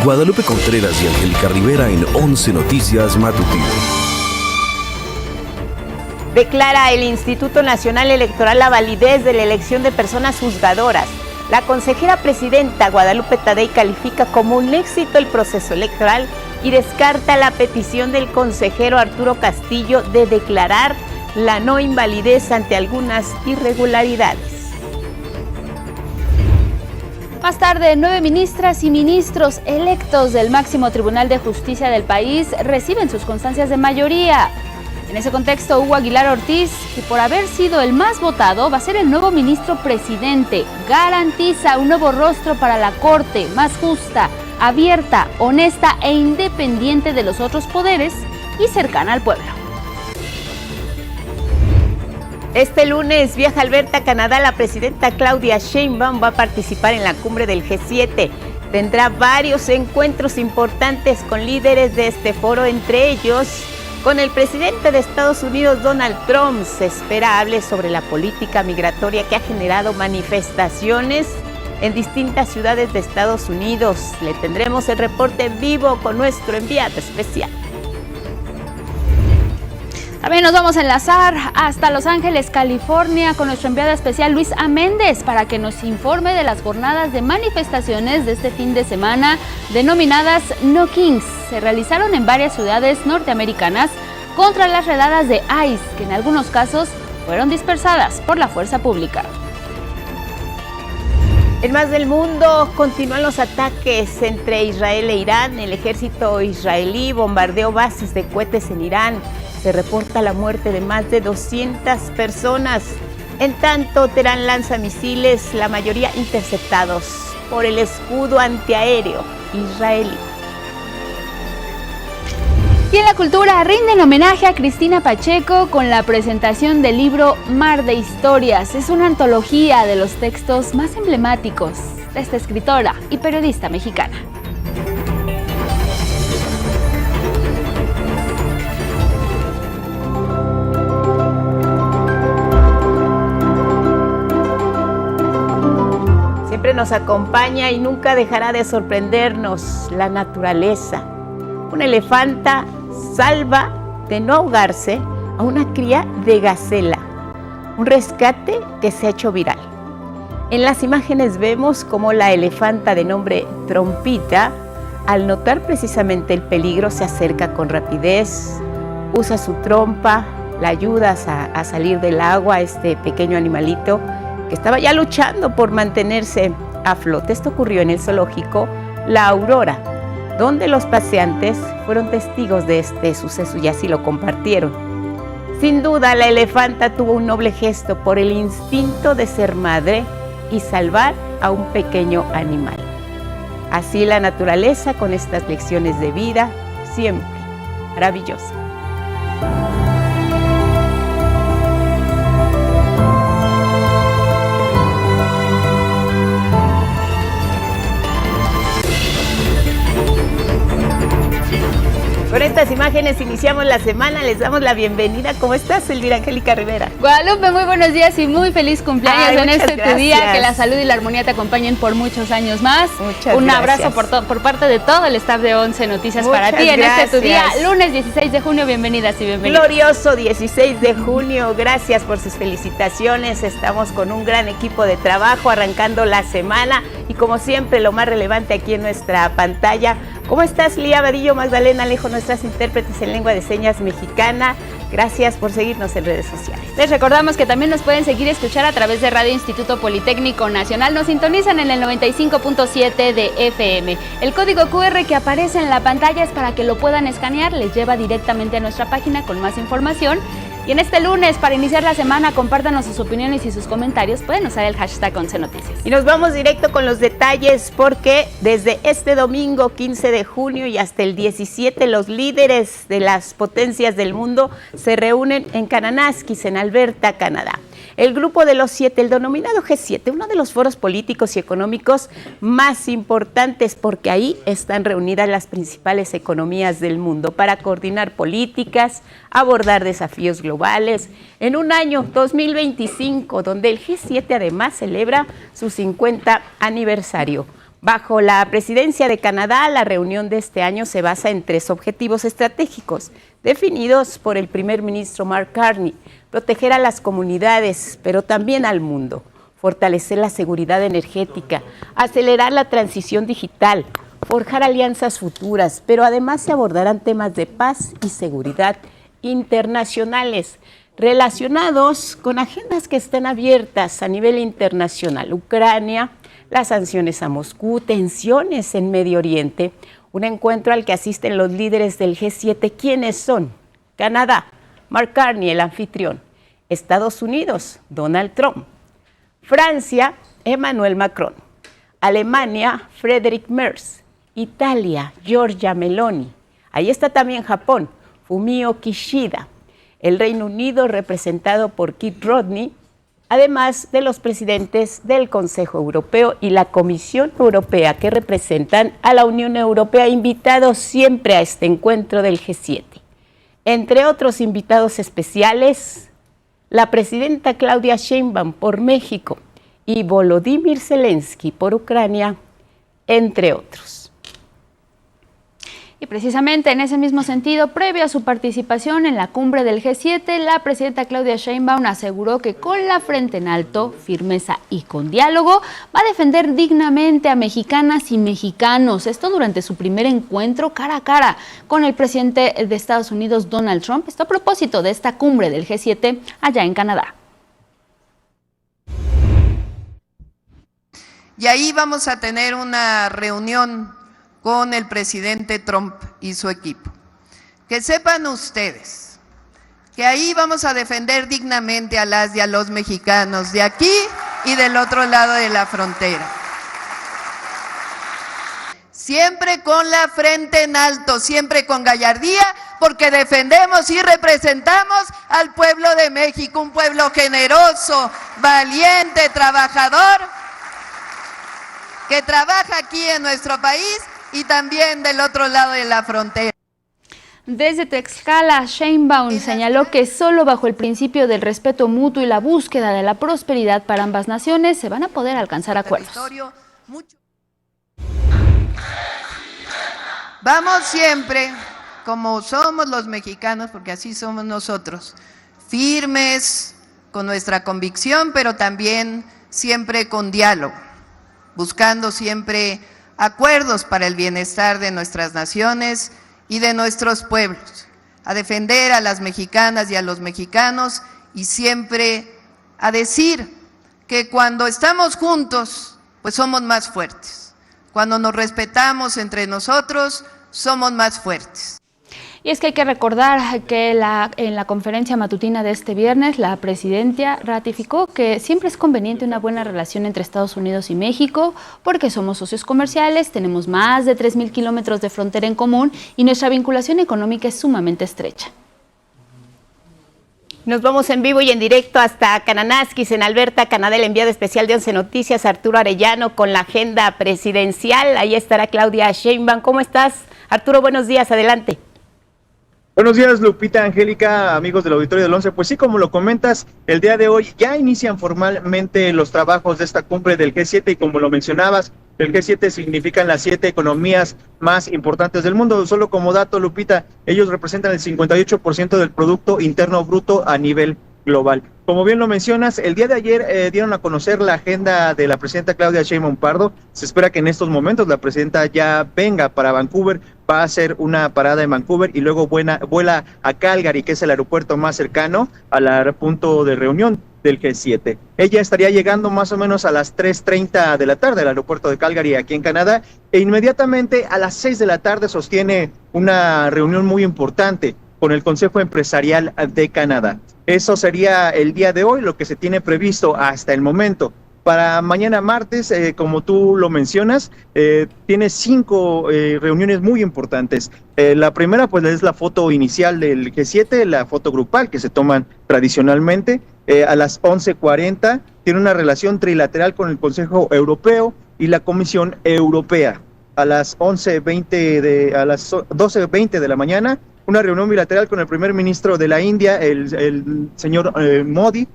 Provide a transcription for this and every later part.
Guadalupe Contreras y Angélica Rivera en 11 Noticias Matutino. Declara el Instituto Nacional Electoral la validez de la elección de personas juzgadoras. La consejera presidenta Guadalupe Tadei califica como un éxito el proceso electoral y descarta la petición del consejero Arturo Castillo de declarar la no invalidez ante algunas irregularidades. Más tarde, 9 ministras y ministros electos del máximo Tribunal de Justicia del país reciben sus constancias de mayoría. En ese contexto, Hugo Aguilar Ortiz, que por haber sido el más votado, va a ser el nuevo ministro presidente. Garantiza un nuevo rostro para la Corte, más justa, abierta, honesta e independiente de los otros poderes y cercana al pueblo. Este lunes viaja a Alberta, Canadá. La presidenta Claudia Sheinbaum va a participar en la cumbre del G7. Tendrá varios encuentros importantes con líderes de este foro, entre ellos con el presidente de Estados Unidos, Donald Trump. Se espera hable sobre la política migratoria que ha generado manifestaciones en distintas ciudades de Estados Unidos. Le tendremos el reporte en vivo con nuestro enviado especial. También nos vamos a enlazar hasta Los Ángeles, California, con nuestro enviado especial Luis A. Méndez para que nos informe de las jornadas de manifestaciones de este fin de semana denominadas No Kings. Se realizaron en varias ciudades norteamericanas contra las redadas de ICE, que en algunos casos fueron dispersadas por la fuerza pública. En más del mundo, continúan los ataques entre Israel e Irán. El ejército israelí bombardeó bases de cohetes en Irán. Se reporta la muerte de más de 200 personas. En tanto, Teherán lanza misiles, la mayoría interceptados por el escudo antiaéreo israelí. Y en la cultura rinden homenaje a Cristina Pacheco con la presentación del libro Mar de Historias. Es una antología de los textos más emblemáticos de esta escritora y periodista mexicana. Siempre nos acompaña y nunca dejará de sorprendernos la naturaleza. Una elefanta salva de no ahogarse a una cría de gacela, un rescate que se ha hecho viral. En las imágenes vemos cómo la elefanta de nombre Trompita, al notar precisamente el peligro, se acerca con rapidez, usa su trompa, la ayuda a salir del agua a este pequeño animalito que estaba ya luchando por mantenerse a flote. Esto ocurrió en el zoológico La Aurora, donde los paseantes fueron testigos de este suceso y así lo compartieron. Sin duda, la elefanta tuvo un noble gesto por el instinto de ser madre y salvar a un pequeño animal. Así la naturaleza, con estas lecciones de vida, siempre maravillosa. Con estas imágenes iniciamos la semana, les damos la bienvenida. ¿Cómo estás, Elvira Angélica Rivera? Guadalupe, muy buenos días y muy feliz cumpleaños en este tu día. Que la salud y la armonía te acompañen por muchos años más. Un abrazo por parte de todo el staff de 11 Noticias para ti en este tu día, lunes 16 de junio. Bienvenidas y bienvenidos. Glorioso 16 de junio, gracias por sus felicitaciones. Estamos con un gran equipo de trabajo arrancando la semana y como siempre lo más relevante aquí en nuestra pantalla. ¿Cómo estás, Lía Vadillo, Magdalena Alejo, nuestras intérpretes en lengua de señas mexicana? Gracias por seguirnos en redes sociales. Les recordamos que también nos pueden seguir y escuchar a través de Radio Instituto Politécnico Nacional. Nos sintonizan en el 95.7 de FM. El código QR que aparece en la pantalla es para que lo puedan escanear. Les lleva directamente a nuestra página con más información. Y en este lunes, para iniciar la semana, compártanos sus opiniones y sus comentarios. Pueden usar el hashtag 11 Noticias. Y nos vamos directo con los detalles porque desde este domingo 15 de junio y hasta el 17, los líderes de las potencias del mundo se reúnen en Kananaskis, en Alberta, Canadá. El grupo de los 7, el denominado G7, uno de los foros políticos y económicos más importantes porque ahí están reunidas las principales economías del mundo para coordinar políticas, abordar desafíos globales en un año 2025 donde el G7 además celebra su 50 aniversario. Bajo la presidencia de Canadá, la reunión de este año se basa en 3 objetivos estratégicos definidos por el primer ministro Mark Carney: proteger a las comunidades, pero también al mundo, fortalecer la seguridad energética, acelerar la transición digital, forjar alianzas futuras, pero además se abordarán temas de paz y seguridad internacionales relacionados con agendas que están abiertas a nivel internacional: Ucrania, las sanciones a Moscú, tensiones en Medio Oriente. Un encuentro al que asisten los líderes del G7. ¿Quiénes son? Canadá, Mark Carney, el anfitrión; Estados Unidos, Donald Trump; Francia, Emmanuel Macron; Alemania, Friedrich Merz; Italia, Giorgia Meloni. Ahí está también Japón, Fumio Kishida; el Reino Unido, representado por Kit Rodney, además de los presidentes del Consejo Europeo y la Comisión Europea, que representan a la Unión Europea, invitados siempre a este encuentro del G7. Entre otros invitados especiales, la presidenta Claudia Sheinbaum por México y Volodymyr Zelensky por Ucrania, entre otros. Y precisamente en ese mismo sentido, previo a su participación en la cumbre del G7, la presidenta Claudia Sheinbaum aseguró que con la frente en alto, firmeza y con diálogo, va a defender dignamente a mexicanas y mexicanos. Esto durante su primer encuentro cara a cara con el presidente de Estados Unidos, Donald Trump. Esto a propósito de esta cumbre del G7 allá en Canadá. Y ahí vamos a tener una reunión con el presidente Trump y su equipo. Que sepan ustedes que ahí vamos a defender dignamente a las y a los mexicanos de aquí y del otro lado de la frontera. Siempre con la frente en alto, siempre con gallardía, porque defendemos y representamos al pueblo de México, un pueblo generoso, valiente, trabajador, que trabaja aquí en nuestro país y también del otro lado de la frontera. Desde Tlaxcala, Sheinbaum señaló que solo bajo el principio del respeto mutuo y la búsqueda de la prosperidad para ambas naciones se van a poder alcanzar acuerdos. Vamos siempre, como somos los mexicanos, porque así somos nosotros, firmes con nuestra convicción, pero también siempre con diálogo, buscando siempre acuerdos para el bienestar de nuestras naciones y de nuestros pueblos, a defender a las mexicanas y a los mexicanos y siempre a decir que cuando estamos juntos, pues somos más fuertes. Cuando nos respetamos entre nosotros, somos más fuertes. Y es que hay que recordar que en la conferencia matutina de este viernes, la presidenta ratificó que siempre es conveniente una buena relación entre Estados Unidos y México, porque somos socios comerciales, tenemos más de 3,000 kilómetros de frontera en común y nuestra vinculación económica es sumamente estrecha. Nos vamos en vivo y en directo hasta Kananaskis, en Alberta, Canadá, el enviado especial de 11 Noticias, Arturo Arellano, con la agenda presidencial. Ahí estará Claudia Sheinbaum. ¿Cómo estás, Arturo? Buenos días, adelante. Buenos días, Lupita, Angélica, amigos del auditorio del 11. Pues sí, como lo comentas, el día de hoy ya inician formalmente los trabajos de esta cumbre del G7 y como lo mencionabas, el G7 significan las 7 economías más importantes del mundo. Solo como dato, Lupita, ellos representan el 58% del Producto Interno Bruto a nivel global. Como bien lo mencionas, el día de ayer dieron a conocer la agenda de la presidenta Claudia Sheinbaum Pardo. Se espera que en estos momentos la presidenta ya venga para Vancouver, va a hacer una parada en Vancouver y luego vuela a Calgary, que es el aeropuerto más cercano al punto de reunión del G7. Ella estaría llegando más o menos a las 3:30 de la tarde al aeropuerto de Calgary, aquí en Canadá, e inmediatamente a las 6 de la tarde sostiene una reunión muy importante con el Consejo Empresarial de Canadá. Eso sería el día de hoy, lo que se tiene previsto hasta el momento. Para mañana martes, como tú lo mencionas, tiene 5 reuniones muy importantes. La primera, pues, es la foto inicial del G7, la foto grupal que se toman tradicionalmente. A las 11:40 tiene una relación trilateral con el Consejo Europeo y la Comisión Europea. A las 12:20 de la mañana, una reunión bilateral con el primer ministro de la India, el señor Modi.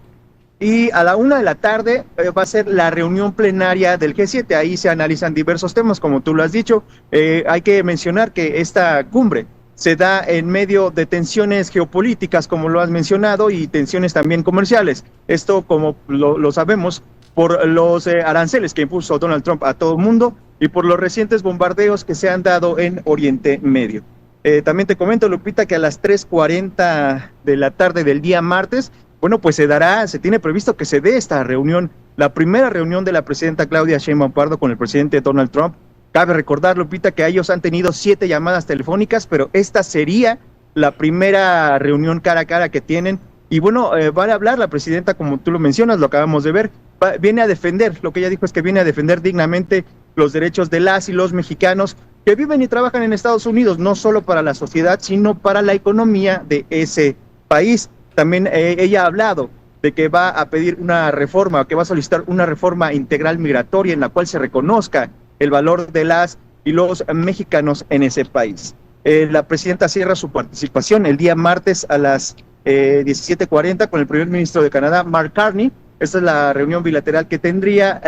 Y a la 1 de la tarde va a ser la reunión plenaria del G7. Ahí se analizan diversos temas, como tú lo has dicho. Hay que mencionar que esta cumbre se da en medio de tensiones geopolíticas, como lo has mencionado, y tensiones también comerciales. Esto, como lo sabemos, por los aranceles que impuso Donald Trump a todo el mundo y por los recientes bombardeos que se han dado en Oriente Medio. También te comento, Lupita, que a las 3:40 de la tarde del día martes, bueno, pues se tiene previsto que se dé esta reunión, la primera reunión de la presidenta Claudia Sheinbaum Pardo con el presidente Donald Trump. Cabe recordar, Lupita, que ellos han tenido 7 llamadas telefónicas, pero esta sería la primera reunión cara a cara que tienen. Y bueno, va a hablar la presidenta, como tú lo mencionas, lo acabamos de ver, viene a defender, lo que ella dijo es que viene a defender dignamente los derechos de las y los mexicanos que viven y trabajan en Estados Unidos, no solo para la sociedad, sino para la economía de ese país. También ella ha hablado de que va a pedir una reforma, que va a solicitar una reforma integral migratoria en la cual se reconozca el valor de las y los mexicanos en ese país. La presidenta cierra su participación el día martes a las 17:40 con el primer ministro de Canadá, Mark Carney. Esta es la reunión bilateral que tendría,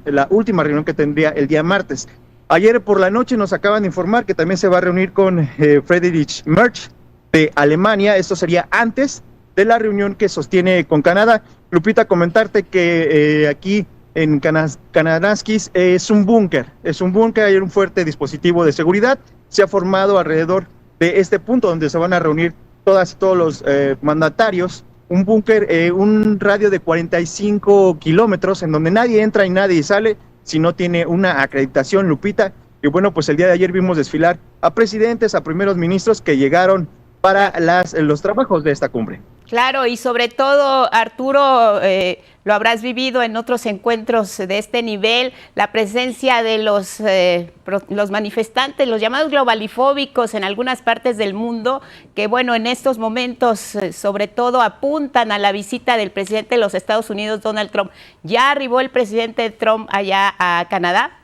la última reunión que tendría el día martes. Ayer por la noche nos acaban de informar que también se va a reunir con Friedrich Merz de Alemania. Esto sería antes de la reunión que sostiene con Canadá. Lupita, comentarte que aquí en Kananaskis es un búnker, hay un fuerte dispositivo de seguridad, se ha formado alrededor de este punto donde se van a reunir todos los mandatarios, un búnker, un radio de 45 kilómetros en donde nadie entra y nadie sale si no tiene una acreditación, Lupita. Y bueno, pues el día de ayer vimos desfilar a presidentes, a primeros ministros que llegaron para los trabajos de esta cumbre. Claro, y sobre todo, Arturo, lo habrás vivido en otros encuentros de este nivel, la presencia de los manifestantes, los llamados globalifóbicos en algunas partes del mundo, que bueno, en estos momentos sobre todo apuntan a la visita del presidente de los Estados Unidos, Donald Trump. ¿Ya arribó el presidente Trump allá a Canadá?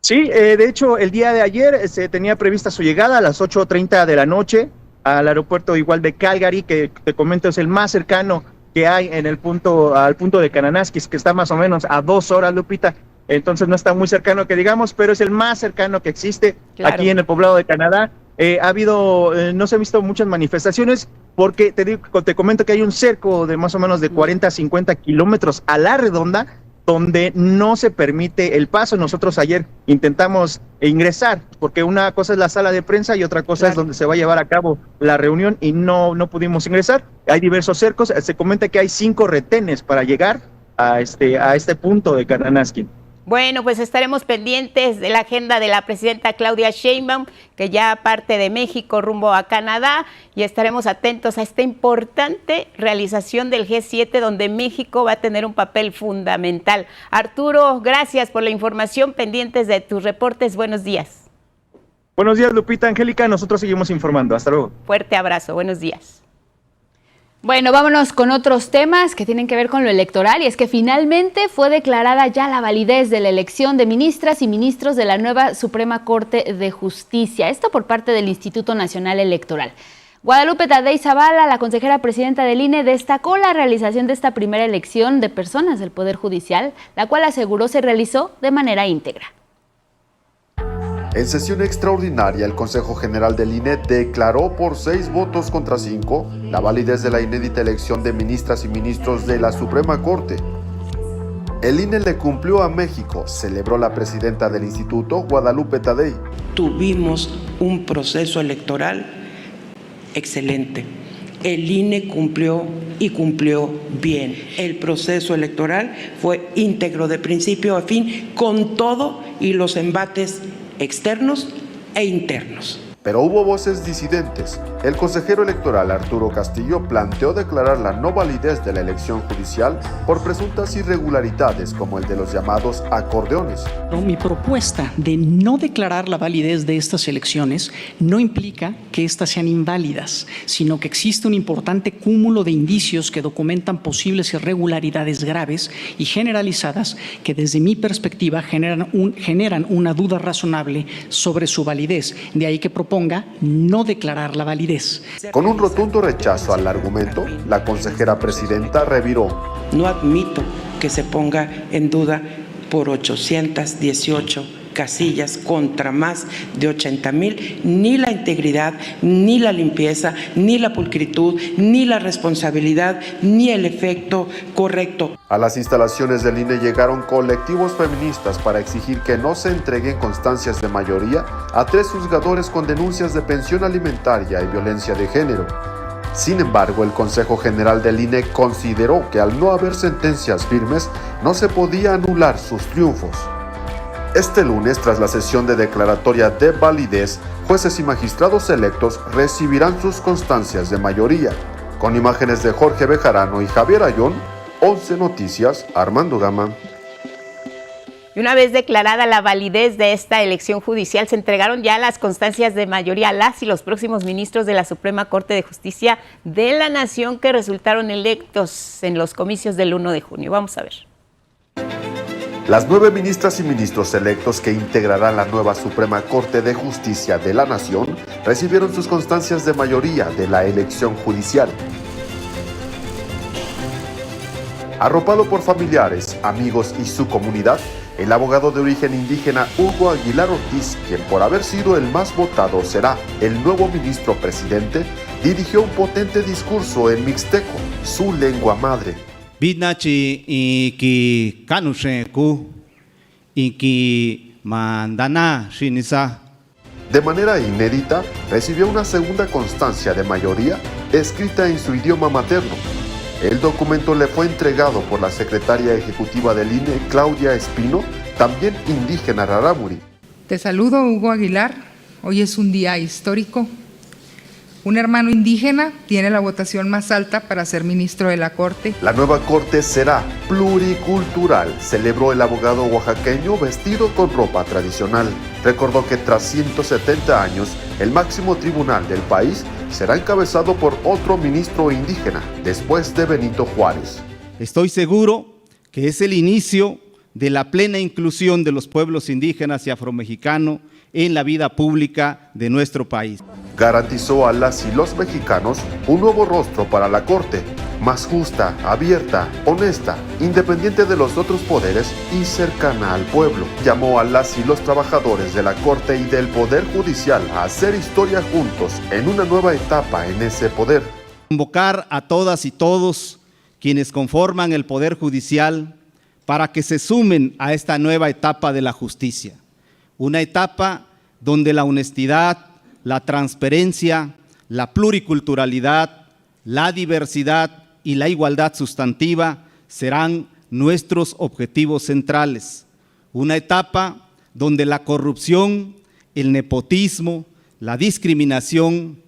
Sí, de hecho, el día de ayer se tenía prevista su llegada a las 8:30 de la noche, al aeropuerto igual de Calgary, que te comento es el más cercano que hay en al punto de Kananaskis, que está más o menos a 2 horas, Lupita. Entonces no está muy cercano que digamos, pero es el más cercano que existe aquí en el poblado de Canadá. No se han visto muchas manifestaciones porque te comento que hay un cerco de más o menos de 40 a 50 kilómetros a la redonda donde no se permite el paso. Nosotros ayer intentamos ingresar, porque una cosa es la sala de prensa y otra cosa es donde se va a llevar a cabo la reunión y no pudimos ingresar. Hay diversos cercos, se comenta que hay 5 retenes para llegar a este punto de Kananaskis. Bueno, pues estaremos pendientes de la agenda de la presidenta Claudia Sheinbaum, que ya parte de México rumbo a Canadá, y estaremos atentos a esta importante realización del G7, donde México va a tener un papel fundamental. Arturo, gracias por la información, pendientes de tus reportes. Buenos días. Buenos días, Lupita, Angélica, nosotros seguimos informando. Hasta luego. Fuerte abrazo, buenos días. Bueno, vámonos con otros temas que tienen que ver con lo electoral, y es que finalmente fue declarada ya la validez de la elección de ministras y ministros de la nueva Suprema Corte de Justicia, esto por parte del Instituto Nacional Electoral. Guadalupe Tadei Zavala, la consejera presidenta del INE, destacó la realización de esta primera elección de personas del Poder Judicial, la cual aseguró se realizó de manera íntegra. En sesión extraordinaria, el Consejo General del INE declaró por 6 votos contra 5 la validez de la inédita elección de ministras y ministros de la Suprema Corte. El INE le cumplió a México, celebró la presidenta del instituto, Guadalupe Tadei. Tuvimos un proceso electoral excelente. El INE cumplió y cumplió bien. El proceso electoral fue íntegro de principio a fin, con todo y los embates externos e internos. Pero hubo voces disidentes. El consejero electoral Arturo Castillo planteó declarar la no validez de la elección judicial por presuntas irregularidades como el de los llamados acordeones. Mi propuesta de no declarar la validez de estas elecciones no implica que éstas sean inválidas, sino que existe un importante cúmulo de indicios que documentan posibles irregularidades graves y generalizadas que desde mi perspectiva generan una duda razonable sobre su validez. De ahí que propongo proponga no declarar la validez. Con un rotundo rechazo al argumento, la consejera presidenta reviró. No admito que se ponga en duda por 818 casillas contra más de 80,000, ni la integridad, ni la limpieza, ni la pulcritud, ni la responsabilidad, ni el efecto correcto. A las instalaciones del INE llegaron colectivos feministas para exigir que no se entreguen constancias de mayoría a 3 juzgadores con denuncias de pensión alimentaria y violencia de género. Sin embargo, el Consejo General del INE consideró que al no haber sentencias firmes, no se podía anular sus triunfos. Este lunes, tras la sesión de declaratoria de validez, jueces y magistrados electos recibirán sus constancias de mayoría. Con imágenes de Jorge Bejarano y Javier Ayón, 11 Noticias, Armando Gama. Y una vez declarada la validez de esta elección judicial, se entregaron ya las constancias de mayoría a las y los próximos ministros de la Suprema Corte de Justicia de la Nación que resultaron electos en los comicios del 1 de junio. Vamos a ver. Las 9 ministras y ministros electos que integrarán la nueva Suprema Corte de Justicia de la Nación recibieron sus constancias de mayoría de la elección judicial. Arropado por familiares, amigos y su comunidad, el abogado de origen indígena Hugo Aguilar Ortiz, quien por haber sido el más votado será el nuevo ministro presidente, dirigió un potente discurso en mixteco, su lengua madre. Bidnachi iki kanusheku iki mandana shinisa. De manera inédita, recibió una segunda constancia de mayoría escrita en su idioma materno. El documento le fue entregado por la secretaria ejecutiva del INE, Claudia Espino, también indígena rarámuri. Te saludo, Hugo Aguilar. Hoy es un día histórico. Un hermano indígena tiene la votación más alta para ser ministro de la Corte. La nueva Corte será pluricultural, celebró el abogado oaxaqueño vestido con ropa tradicional. Recordó que tras 170 años, el máximo tribunal del país será encabezado por otro ministro indígena, después de Benito Juárez. Estoy seguro que es el inicio de la plena inclusión de los pueblos indígenas y afromexicanos en la vida pública de nuestro país. Garantizó a las y los mexicanos un nuevo rostro para la Corte, más justa, abierta, honesta, independiente de los otros poderes y cercana al pueblo. Llamó a las y los trabajadores de la Corte y del Poder Judicial a hacer historia juntos en una nueva etapa en ese poder. Convocar a todas y todos quienes conforman el Poder Judicial para que se sumen a esta nueva etapa de la justicia. Una etapa donde la honestidad, la transparencia, la pluriculturalidad, la diversidad y la igualdad sustantiva serán nuestros objetivos centrales. Una etapa donde la corrupción, el nepotismo, la discriminación,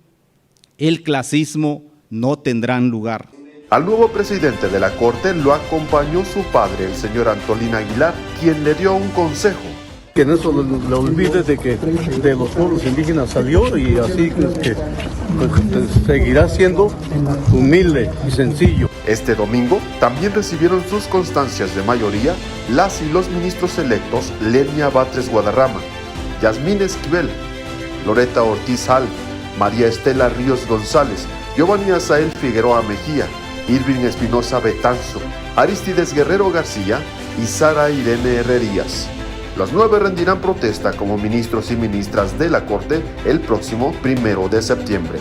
el clasismo no tendrán lugar. Al nuevo presidente de la Corte lo acompañó su padre, el señor Antolín Aguilar, quien le dio un consejo. Que no se le olvide de que de los pueblos indígenas salió y así que seguirá siendo humilde y sencillo. Este domingo también recibieron sus constancias de mayoría las y los ministros electos Lenia Batres Guadarrama, Yasmín Esquivel, Loreta Ortiz Hall, María Estela Ríos González, Giovanni Azael Figueroa Mejía, Irving Espinosa Betanzo, Aristides Guerrero García y Sara Irene Herrerías. Los 9 rendirán protesta como ministros y ministras de la Corte el próximo 1 de septiembre.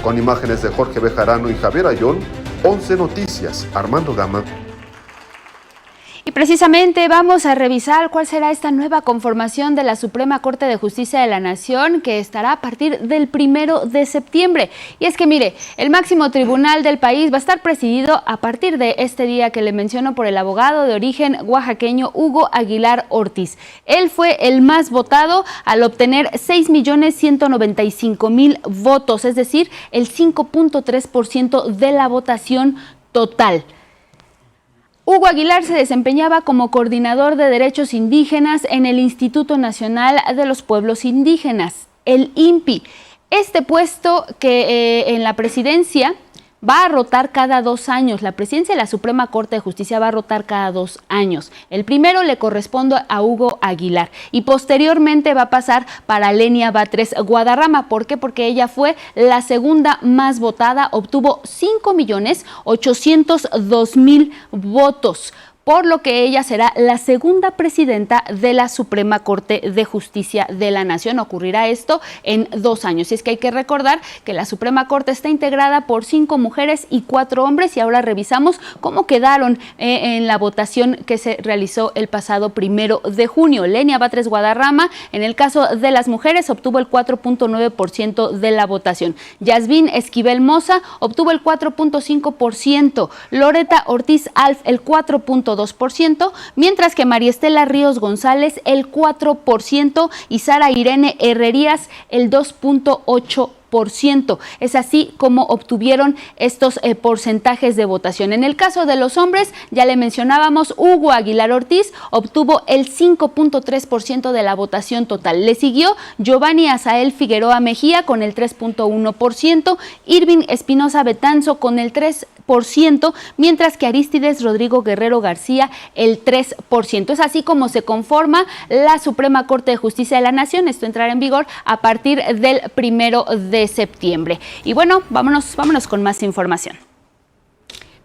Con imágenes de Jorge Bejarano y Javier Ayón, 11 Noticias, Armando Gama. Y precisamente vamos a revisar cuál será esta nueva conformación de la Suprema Corte de Justicia de la Nación, que estará a partir del 1 de septiembre. Y es que mire, el máximo tribunal del país va a estar presidido a partir de este día que le menciono por el abogado de origen oaxaqueño Hugo Aguilar Ortiz. Él fue el más votado al obtener 6.195.000 votos, es decir, el 5.3% de la votación total. Hugo Aguilar se desempeñaba como coordinador de derechos indígenas en el Instituto Nacional de los Pueblos Indígenas, el INPI. Este puesto que en la presidencia va a rotar cada 2 años. La presidencia de la Suprema Corte de Justicia va a rotar cada 2 años. El primero le corresponde a Hugo Aguilar y posteriormente va a pasar para Lenia Batres Guadarrama. ¿Por qué? Porque ella fue la segunda más votada, obtuvo 5.802.000 votos, por lo que ella será la segunda presidenta de la Suprema Corte de Justicia de la Nación. Ocurrirá esto en 2 años. Y es que hay que recordar que la Suprema Corte está integrada por 5 mujeres y 4 hombres, y ahora revisamos cómo quedaron en la votación que se realizó el pasado 1 de junio. Lenia Batres Guadarrama, en el caso de las mujeres, obtuvo el 4.9% de la votación. Yasmín Esquivel Moza obtuvo el 4.5%. Loreta Ortiz Alf el 4.2%, mientras que María Estela Ríos González el 4% y Sara Irene Herrerías el 2.8%. Es así como obtuvieron estos porcentajes de votación. En el caso de los hombres, ya le mencionábamos, Hugo Aguilar Ortiz obtuvo el 5.3% de la votación total. Le siguió Giovanni Azael Figueroa Mejía con el 3.1%, Irving Espinosa Betanzo con el 3%, mientras que Arístides Rodrigo Guerrero García el 3%. Es así como se conforma la Suprema Corte de Justicia de la Nación. Esto entrará en vigor a partir del 1 de septiembre. Y bueno, vámonos con más información.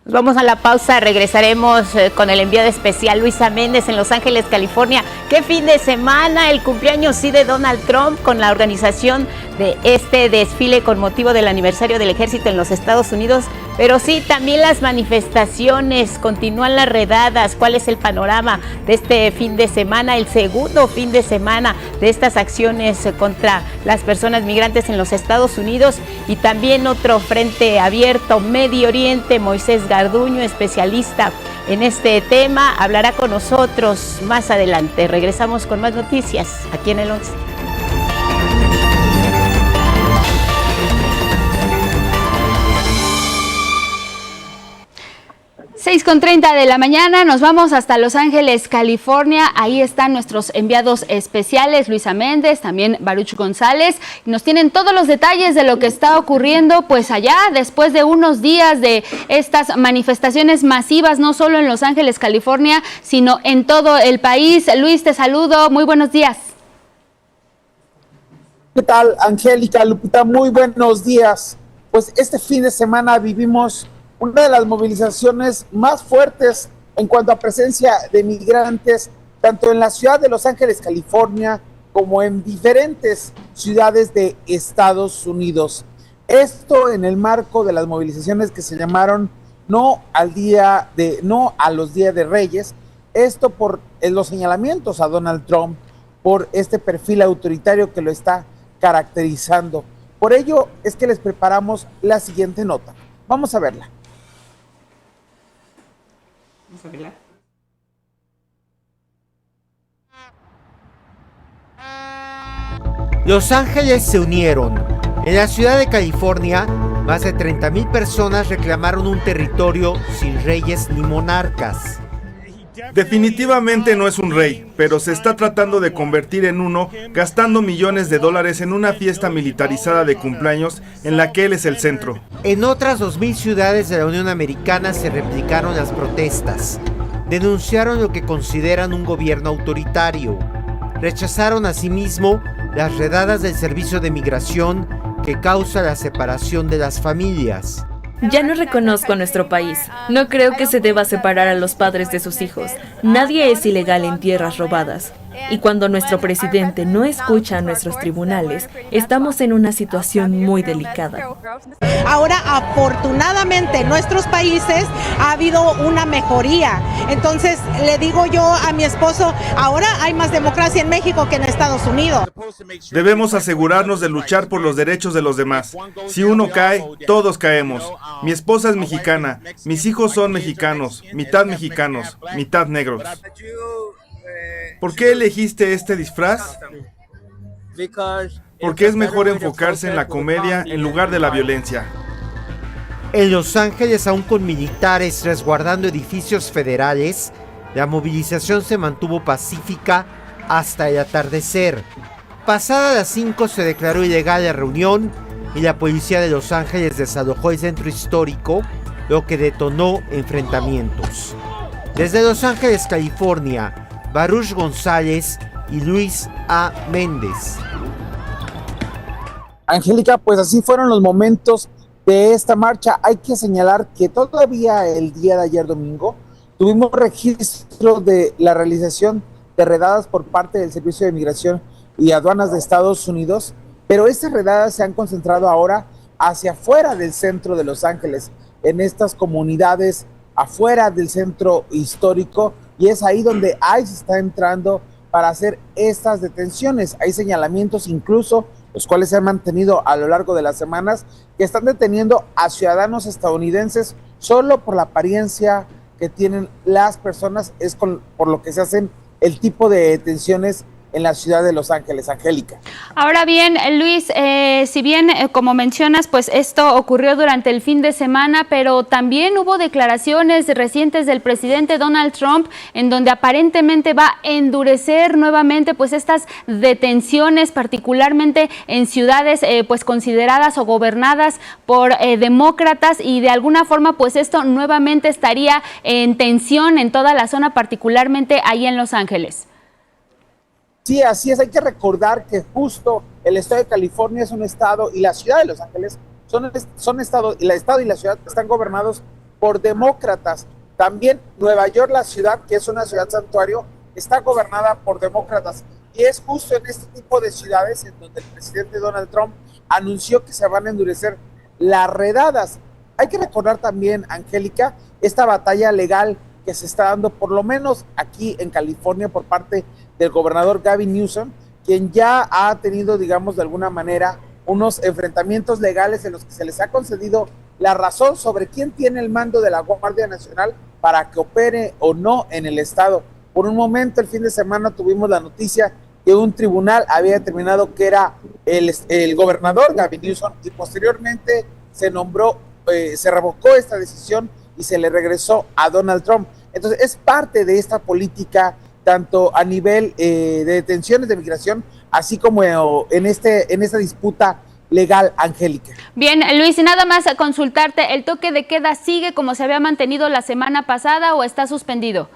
Nos vamos a la pausa, regresaremos con el enviado especial Luisa Méndez en Los Ángeles, California. ¿Qué fin de semana? El cumpleaños sí de Donald Trump, con la organización de este desfile con motivo del aniversario del ejército en los Estados Unidos, pero sí, también las manifestaciones, continúan las redadas. ¿Cuál es el panorama de este fin de semana? El segundo fin de semana de estas acciones contra las personas migrantes en los Estados Unidos, y también otro frente abierto, Medio Oriente. Moisés Garduño, especialista en este tema, hablará con nosotros más adelante. Regresamos con más noticias aquí en el 11. Con 6:30 de la mañana, nos vamos hasta Los Ángeles, California. Ahí están nuestros enviados especiales, Luisa Méndez, también Baruch González. Nos tienen todos los detalles de lo que está ocurriendo pues allá, después de unos días de estas manifestaciones masivas, no solo en Los Ángeles, California, sino en todo el país. Luis, te saludo, muy buenos días. ¿Qué tal, Angélica, Lupita? Muy buenos días. Pues este fin de semana vivimos una de las movilizaciones más fuertes en cuanto a presencia de migrantes, tanto en la ciudad de Los Ángeles, California, como en diferentes ciudades de Estados Unidos. Esto en el marco de las movilizaciones que se llamaron No a los Días de Reyes, esto por los señalamientos a Donald Trump, por este perfil autoritario que lo está caracterizando. Por ello es que les preparamos la siguiente nota. Vamos a verla. Los Ángeles se unieron. En la ciudad de California, más de 30,000 personas reclamaron un territorio sin reyes ni monarcas. Definitivamente no es un rey, pero se está tratando de convertir en uno, gastando millones de dólares en una fiesta militarizada de cumpleaños en la que él es el centro. En otras 2,000 ciudades de la Unión Americana se replicaron las protestas. Denunciaron lo que consideran un gobierno autoritario. Rechazaron asimismo las redadas del Servicio de Migración que causa la separación de las familias. Ya no reconozco a nuestro país. No creo que se deba separar a los padres de sus hijos. Nadie es ilegal en tierras robadas. Y cuando nuestro presidente no escucha a nuestros tribunales, estamos en una situación muy delicada. Ahora, afortunadamente, en nuestros países ha habido una mejoría. Entonces, le digo yo a mi esposo, ahora hay más democracia en México que en Estados Unidos. Debemos asegurarnos de luchar por los derechos de los demás. Si uno cae, todos caemos. Mi esposa es mexicana, mis hijos son mexicanos, mitad negros. ¿Por qué elegiste este disfraz? Porque es mejor enfocarse en la comedia en lugar de la violencia. En Los Ángeles, aún con militares resguardando edificios federales, la movilización se mantuvo pacífica hasta el atardecer. Pasada las 5 se declaró ilegal la reunión y la policía de Los Ángeles desalojó el centro histórico, lo que detonó enfrentamientos. Desde Los Ángeles, California, Baruch González y Luis A. Méndez. Angélica, pues así fueron los momentos de esta marcha. Hay que señalar que todavía el día de ayer domingo tuvimos registro de la realización de redadas por parte del Servicio de Migración y Aduanas de Estados Unidos, pero estas redadas se han concentrado ahora hacia afuera del centro de Los Ángeles, en estas comunidades afuera del centro histórico, y es ahí donde ICE está entrando para hacer estas detenciones. Hay señalamientos incluso, los cuales se han mantenido a lo largo de las semanas, que están deteniendo a ciudadanos estadounidenses solo por la apariencia que tienen las personas, por lo que se hacen el tipo de detenciones en la ciudad de Los Ángeles. Angélica. Ahora bien, Luis, si bien, como mencionas, pues esto ocurrió durante el fin de semana, pero también hubo declaraciones recientes del presidente Donald Trump en donde aparentemente va a endurecer nuevamente pues estas detenciones, particularmente en ciudades pues consideradas o gobernadas por demócratas, y de alguna forma pues esto nuevamente estaría en tensión en toda la zona, particularmente ahí en Los Ángeles. Sí, así es. Hay que recordar que justo el estado de California es un estado, y la ciudad de Los Ángeles son estados, y el estado y la ciudad están gobernados por demócratas. También Nueva York, la ciudad, que es una ciudad santuario, está gobernada por demócratas. Y es justo en este tipo de ciudades en donde el presidente Donald Trump anunció que se van a endurecer las redadas. Hay que recordar también, Angélica, esta batalla legal que se está dando, por lo menos aquí en California, por parte del gobernador Gavin Newsom, quien ya ha tenido, digamos, de alguna manera, unos enfrentamientos legales en los que se les ha concedido la razón sobre quién tiene el mando de la Guardia Nacional para que opere o no en el estado. Por un momento, el fin de semana, tuvimos la noticia que un tribunal había determinado que era el gobernador Gavin Newsom, y posteriormente se revocó esta decisión y se le regresó a Donald Trump. Entonces es parte de esta política, tanto a nivel de detenciones de migración, así como en esta disputa legal, Angélica. Bien, Luis, y nada más consultarte, ¿el toque de queda sigue como se había mantenido la semana pasada o está suspendido?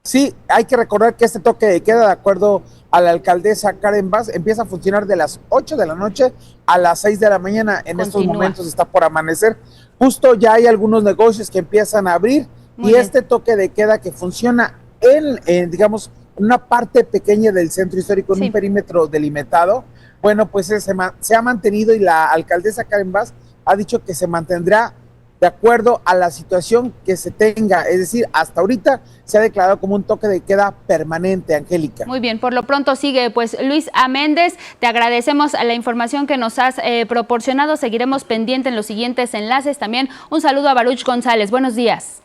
Sí, hay que recordar que este toque de queda, de acuerdo a la alcaldesa Karen Bass, empieza a funcionar de las 8 de la noche a las 6 de la mañana. En estos momentos está por amanecer. Justo ya hay algunos negocios que empiezan a abrir. Muy bien. Este toque de queda que funciona en digamos, una parte pequeña del centro histórico, en un perímetro delimitado, bueno, pues se ha mantenido, y la alcaldesa Karen Bass ha dicho que se mantendrá de acuerdo a la situación que se tenga. Es decir, hasta ahorita se ha declarado como un toque de queda permanente, Angélica. Muy bien, por lo pronto sigue. Pues Luis A. Méndez, te agradecemos la información que nos has proporcionado. Seguiremos pendiente en los siguientes enlaces. También un saludo a Baruch González. Buenos días.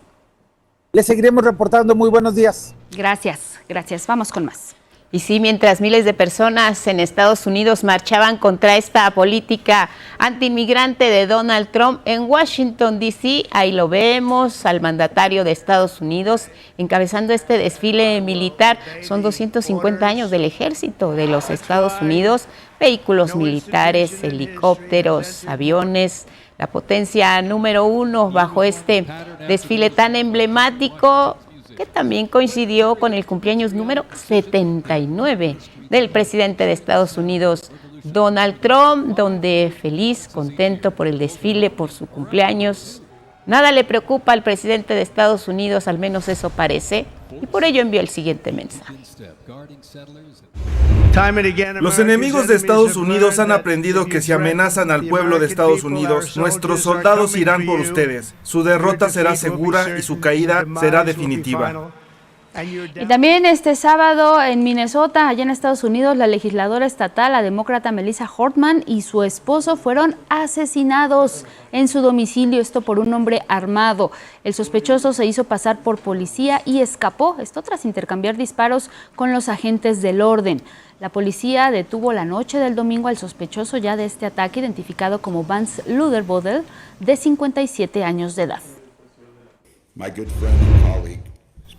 Le seguiremos reportando. Muy buenos días. Gracias, gracias. Vamos con más. Y sí, mientras miles de personas en Estados Unidos marchaban contra esta política antiinmigrante de Donald Trump, en Washington, D.C., ahí lo vemos, al mandatario de Estados Unidos encabezando este desfile militar. Son 250 años del ejército de los Estados Unidos, vehículos militares, helicópteros, aviones, la potencia número 1 bajo este desfile tan emblemático, que también coincidió con el cumpleaños número 79 del presidente de Estados Unidos, Donald Trump, donde feliz, contento por el desfile, por su cumpleaños. Nada le preocupa al presidente de Estados Unidos, al menos eso parece, y por ello envió el siguiente mensaje. Los enemigos de Estados Unidos han aprendido que si amenazan al pueblo de Estados Unidos, nuestros soldados irán por ustedes. Su derrota será segura y su caída será definitiva. Y también este sábado en Minnesota, allá en Estados Unidos, la legisladora estatal, la demócrata Melissa Hortman, y su esposo fueron asesinados en su domicilio, esto por un hombre armado. El sospechoso se hizo pasar por policía y escapó, esto tras intercambiar disparos con los agentes del orden. La policía detuvo la noche del domingo al sospechoso ya de este ataque, identificado como Vance Luderbodel, de 57 años de edad.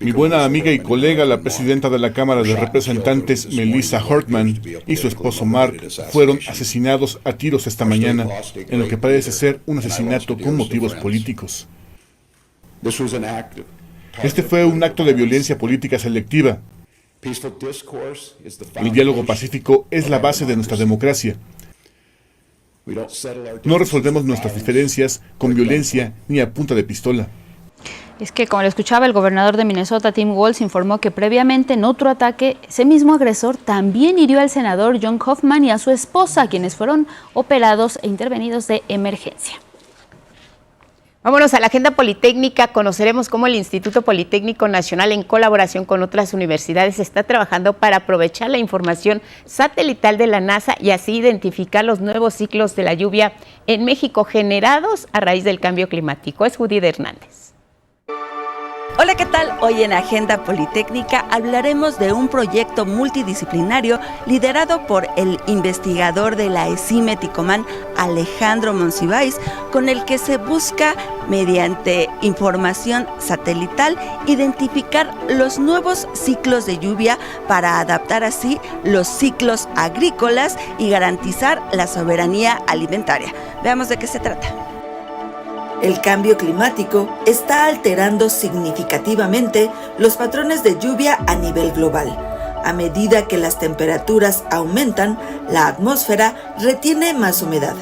Mi buena amiga y colega, la presidenta de la Cámara de Representantes, Melissa Hortman, y su esposo Mark fueron asesinados a tiros esta mañana, en lo que parece ser un asesinato con motivos políticos. Este fue un acto de violencia política selectiva. El diálogo pacífico es la base de nuestra democracia. No resolvemos nuestras diferencias con violencia ni a punta de pistola. Es que, como lo escuchaba, el gobernador de Minnesota, Tim Walz, informó que previamente en otro ataque, ese mismo agresor también hirió al senador John Hoffman y a su esposa, quienes fueron operados e intervenidos de emergencia. Vámonos a la agenda politécnica. Conoceremos cómo el Instituto Politécnico Nacional, en colaboración con otras universidades, está trabajando para aprovechar la información satelital de la NASA y así identificar los nuevos ciclos de la lluvia en México generados a raíz del cambio climático. Es Judith Hernández. Hola, ¿qué tal? Hoy en Agenda Politécnica hablaremos de un proyecto multidisciplinario liderado por el investigador de la ESIME Ticomán, Alejandro Monsiváis, con el que se busca, mediante información satelital, identificar los nuevos ciclos de lluvia para adaptar así los ciclos agrícolas y garantizar la soberanía alimentaria. Veamos de qué se trata. El cambio climático está alterando significativamente los patrones de lluvia a nivel global. A medida que las temperaturas aumentan, la atmósfera retiene más humedad.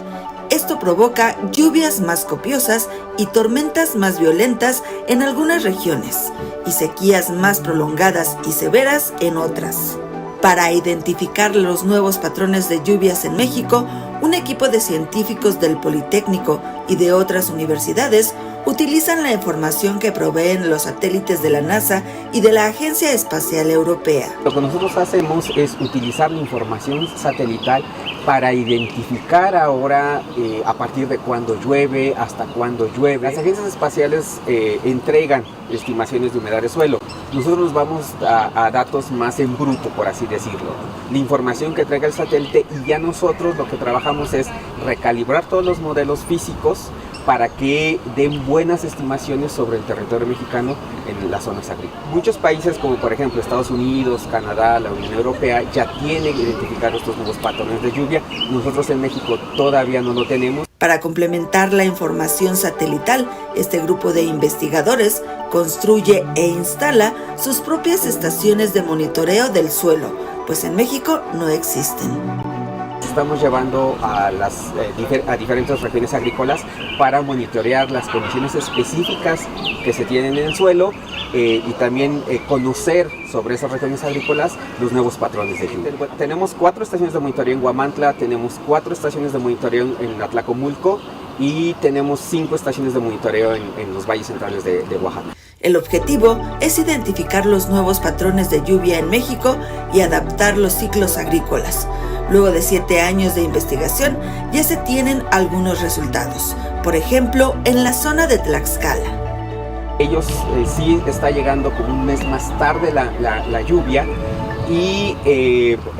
Esto provoca lluvias más copiosas y tormentas más violentas en algunas regiones, y sequías más prolongadas y severas en otras. Para identificar los nuevos patrones de lluvias en México, un equipo de científicos del Politécnico y de otras universidades utilizan la información que proveen los satélites de la NASA y de la Agencia Espacial Europea. Lo que nosotros hacemos es utilizar la información satelital para identificar ahora a partir de cuándo llueve, hasta cuándo llueve. Las agencias espaciales entregan estimaciones de humedad de suelo. Nosotros nos vamos a datos más en bruto, por así decirlo. La información que entrega el satélite, y ya nosotros lo que trabajamos es recalibrar todos los modelos físicos para que den buenas estimaciones sobre el territorio mexicano en las zonas agrícolas. Muchos países, como por ejemplo Estados Unidos, Canadá, la Unión Europea, ya tienen identificado estos nuevos patrones de lluvia. Nosotros en México todavía no lo tenemos. Para complementar la información satelital, este grupo de investigadores construye e instala sus propias estaciones de monitoreo del suelo, pues en México no existen. Estamos llevando a diferentes regiones agrícolas para monitorear las condiciones específicas que se tienen en el suelo y también conocer sobre esas regiones agrícolas los nuevos patrones de lluvia. Tenemos 4 estaciones de monitoreo en Huamantla, tenemos 4 estaciones de monitoreo en Atlacomulco y tenemos 5 estaciones de monitoreo en los valles centrales de Oaxaca. El objetivo es identificar los nuevos patrones de lluvia en México y adaptar los ciclos agrícolas. Luego de 7 años de investigación, ya se tienen algunos resultados. Por ejemplo, en la zona de Tlaxcala. Ellos sí está llegando como un mes más tarde la lluvia y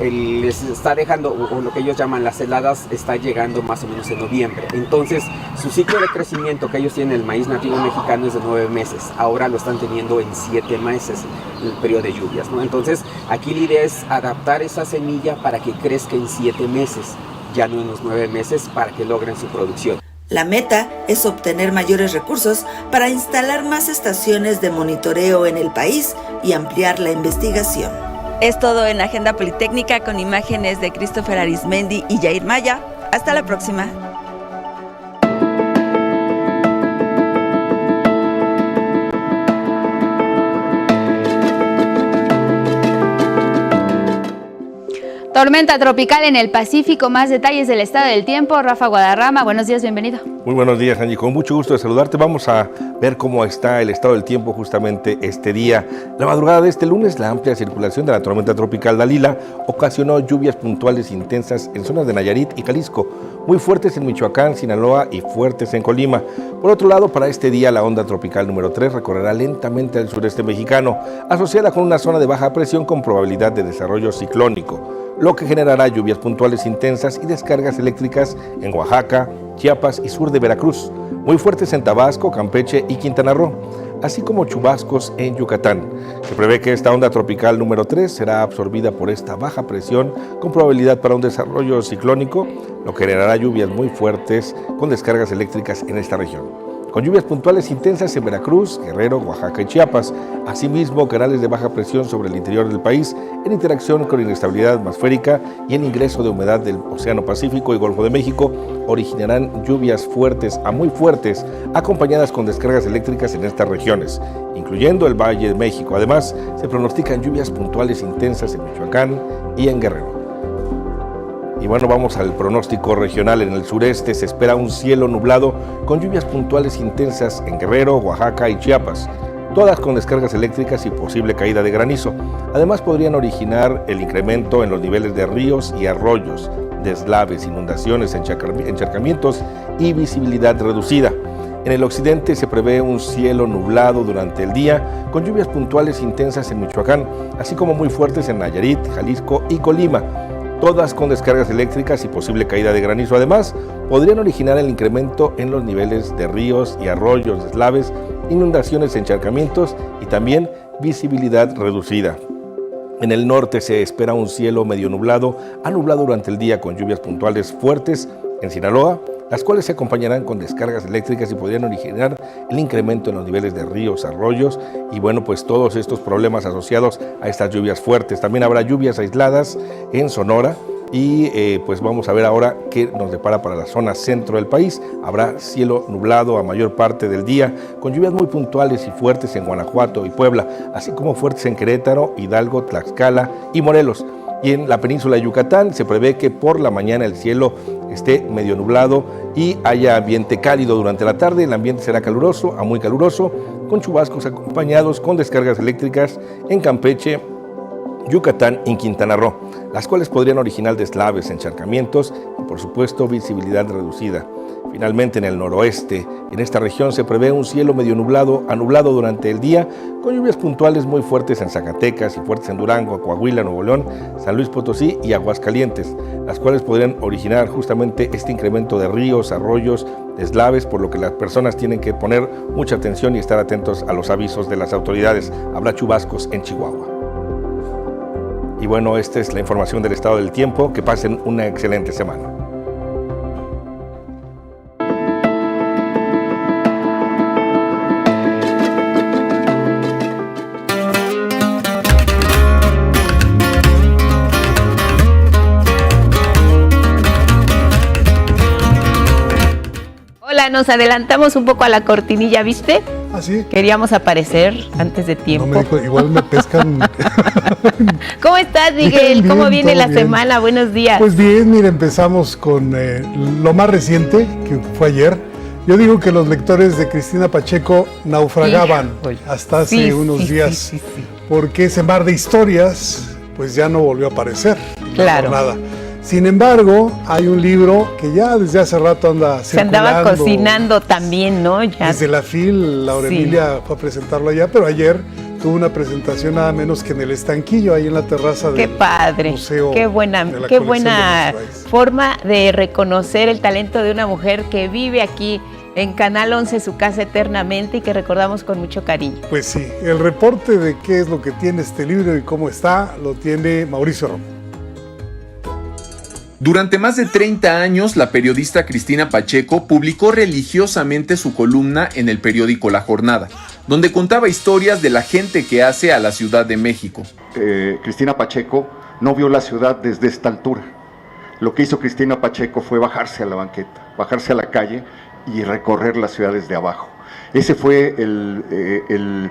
les está dejando, o lo que ellos llaman las heladas, está llegando más o menos en noviembre. Entonces, su ciclo de crecimiento que ellos tienen, el maíz nativo mexicano, es de 9 meses. Ahora lo están teniendo en 7 meses, el periodo de lluvias, ¿no? Entonces, aquí la idea es adaptar esa semilla para que crezca en 7 meses, ya no en los 9 meses, para que logren su producción. La meta es obtener mayores recursos para instalar más estaciones de monitoreo en el país y ampliar la investigación. Es todo en Agenda Politécnica con imágenes de Christopher Arismendi y Jair Maya. Hasta la próxima. Tormenta tropical en el Pacífico. Más detalles del estado del tiempo. Rafa Guadarrama, buenos días, bienvenido. Muy buenos días, Angie. Con mucho gusto de saludarte. Vamos a ver cómo está el estado del tiempo justamente este día. La madrugada de este lunes, la amplia circulación de la tormenta tropical Dalila ocasionó lluvias puntuales intensas en zonas de Nayarit y Jalisco, muy fuertes en Michoacán, Sinaloa y fuertes en Colima. Por otro lado, para este día, la onda tropical número 3 recorrerá lentamente al sureste mexicano, asociada con una zona de baja presión con probabilidad de desarrollo ciclónico, lo que generará lluvias puntuales intensas y descargas eléctricas en Oaxaca, Chiapas y sur de Veracruz, muy fuertes en Tabasco, Campeche y Quintana Roo. así como chubascos en Yucatán. Se prevé que esta onda tropical número 3 será absorbida por esta baja presión con probabilidad para un desarrollo ciclónico, lo que generará lluvias muy fuertes con descargas eléctricas en esta región, con lluvias puntuales intensas en Veracruz, Guerrero, Oaxaca y Chiapas. Asimismo, canales de baja presión sobre el interior del país en interacción con inestabilidad atmosférica y el ingreso de humedad del Océano Pacífico y Golfo de México originarán lluvias fuertes a muy fuertes, acompañadas con descargas eléctricas en estas regiones, incluyendo el Valle de México. Además, se pronostican lluvias puntuales intensas en Michoacán y en Guerrero. Y bueno, vamos al pronóstico regional. En el sureste se espera un cielo nublado con lluvias puntuales intensas en Guerrero, Oaxaca y Chiapas, todas con descargas eléctricas y posible caída de granizo. Además, podrían originar el incremento en los niveles de ríos y arroyos, deslaves, inundaciones, encharcamientos y visibilidad reducida. En el occidente se prevé un cielo nublado durante el día con lluvias puntuales intensas en Michoacán, así como muy fuertes en Nayarit, Jalisco y Colima, todas con descargas eléctricas y posible caída de granizo. Además, podrían originar el incremento en los niveles de ríos y arroyos, deslaves, inundaciones, encharcamientos y también visibilidad reducida. En el norte se espera un cielo medio nublado a nublado durante el día con lluvias puntuales fuertes en Sinaloa, las cuales se acompañarán con descargas eléctricas y podrían originar el incremento en los niveles de ríos, arroyos y bueno, pues todos estos problemas asociados a estas lluvias fuertes. También habrá lluvias aisladas en Sonora y pues vamos a ver ahora qué nos depara para la zona centro del país. Habrá cielo nublado a mayor parte del día con lluvias muy puntuales y fuertes en Guanajuato y Puebla, así como fuertes en Querétaro, Hidalgo, Tlaxcala y Morelos. Y en la península de Yucatán se prevé que por la mañana el cielo esté medio nublado y haya ambiente cálido durante la tarde. El ambiente será caluroso a muy caluroso, con chubascos acompañados con descargas eléctricas en Campeche, Yucatán y Quintana Roo, las cuales podrían originar deslaves, encharcamientos y por supuesto visibilidad reducida. Finalmente, en el noroeste, en esta región se prevé un cielo medio nublado a nublado durante el día, con lluvias puntuales muy fuertes en Zacatecas y fuertes en Durango, Coahuila, Nuevo León, San Luis Potosí y Aguascalientes, las cuales podrían originar justamente este incremento de ríos, arroyos, deslaves, por lo que las personas tienen que poner mucha atención y estar atentos a los avisos de las autoridades. Habrá chubascos en Chihuahua. Y bueno, esta es la información del estado del tiempo. Que pasen una excelente semana. Hola, nos adelantamos un poco a la cortinilla, ¿viste? ¿Ah, sí? Queríamos aparecer antes de tiempo. No me dijo, igual me pescan. ¿Cómo estás, Miguel? Bien, ¿Cómo viene la bien. semana? Buenos días. Pues bien, mira, empezamos con lo más reciente, que fue ayer. Yo digo que los lectores de Cristina Pacheco naufragaban hasta hace unos días, porque ese mar de historias pues ya no volvió a aparecer. Claro. Nada. Sin embargo, hay un libro que ya desde hace rato anda Se andaba cocinando también, ¿no? Ya. Desde la FIL, Laura Emilia fue a presentarlo allá, pero ayer tuvo una presentación nada menos que en el Estanquillo, ahí en la terraza del museo. Qué buena forma de reconocer el talento de una mujer que vive aquí en Canal 11, su casa eternamente, y que recordamos con mucho cariño. Pues sí, el reporte de qué es lo que tiene este libro y cómo está, lo tiene Mauricio Romo. Durante más de 30 años, la periodista Cristina Pacheco publicó religiosamente su columna en el periódico La Jornada, donde contaba historias de la gente que hace a la Ciudad de México. Cristina Pacheco no vio la ciudad desde esta altura. Lo que hizo Cristina Pacheco fue bajarse a la banqueta, bajarse a la calle y recorrer las ciudades de abajo. Ese fue el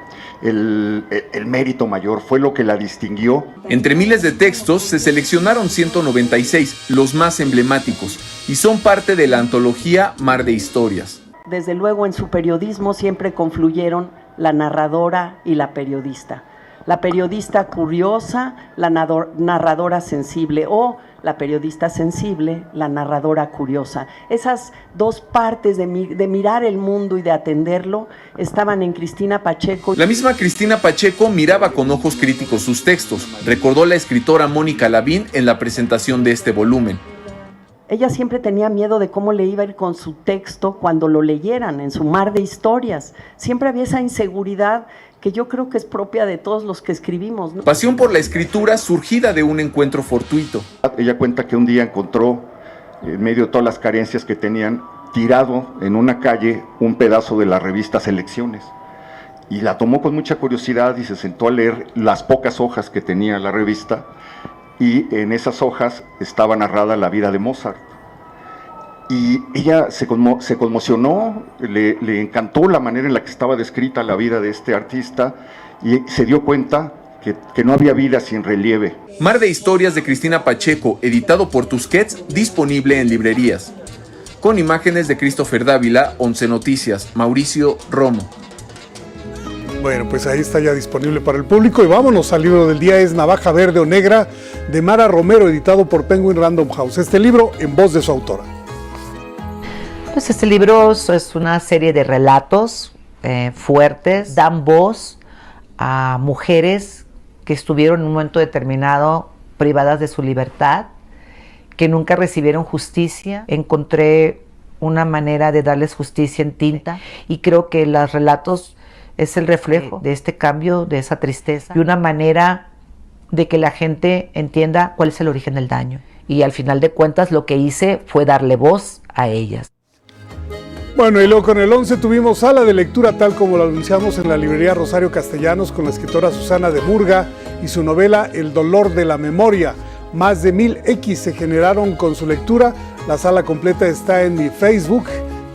mérito mayor, fue lo que la distinguió. Entre miles de textos se seleccionaron 196, los más emblemáticos, y son parte de la antología Mar de Historias. Desde luego en su periodismo siempre confluyeron la narradora y la periodista. La periodista curiosa, la narradora sensible, o la periodista sensible, la narradora curiosa. Esas dos partes de mirar el mundo y de atenderlo estaban en Cristina Pacheco. La misma Cristina Pacheco miraba con ojos críticos sus textos, recordó la escritora Mónica Lavín en la presentación de este volumen. Ella siempre tenía miedo de cómo le iba a ir con su texto cuando lo leyeran en su mar de historias. Siempre había esa inseguridad que yo creo que es propia de todos los que escribimos, ¿no? Pasión por la escritura surgida de un encuentro fortuito. Ella cuenta que un día encontró, en medio de todas las carencias que tenían, tirado en una calle un pedazo de la revista Selecciones. Y la tomó con mucha curiosidad y se sentó a leer las pocas hojas que tenía la revista, y en esas hojas estaba narrada la vida de Mozart. Y ella se conmocionó, le encantó la manera en la que estaba descrita la vida de este artista, y se dio cuenta que no había vida sin relieve. Mar de historias de Cristina Pacheco, editado por Tusquets, disponible en librerías. Con imágenes de Christopher Dávila, 11 Noticias, Mauricio Romo. Bueno, pues ahí está ya disponible para el público. Y vámonos al libro del día, es Navaja Verde o Negra, de Mara Romero, editado por Penguin Random House. Este libro en voz de su autora. Pues este libro es una serie de relatos fuertes, dan voz a mujeres que estuvieron en un momento determinado privadas de su libertad, que nunca recibieron justicia. Encontré una manera de darles justicia en tinta y creo que los relatos es el reflejo de este cambio, de esa tristeza, y una manera de que la gente entienda cuál es el origen del daño. Y al final de cuentas lo que hice fue darle voz a ellas. Bueno, y luego con el 11 tuvimos sala de lectura tal como lo anunciamos en la librería Rosario Castellanos con la escritora Susana de Murga y su novela El dolor de la memoria. Más de 1000X se generaron con su lectura. La sala completa está en mi Facebook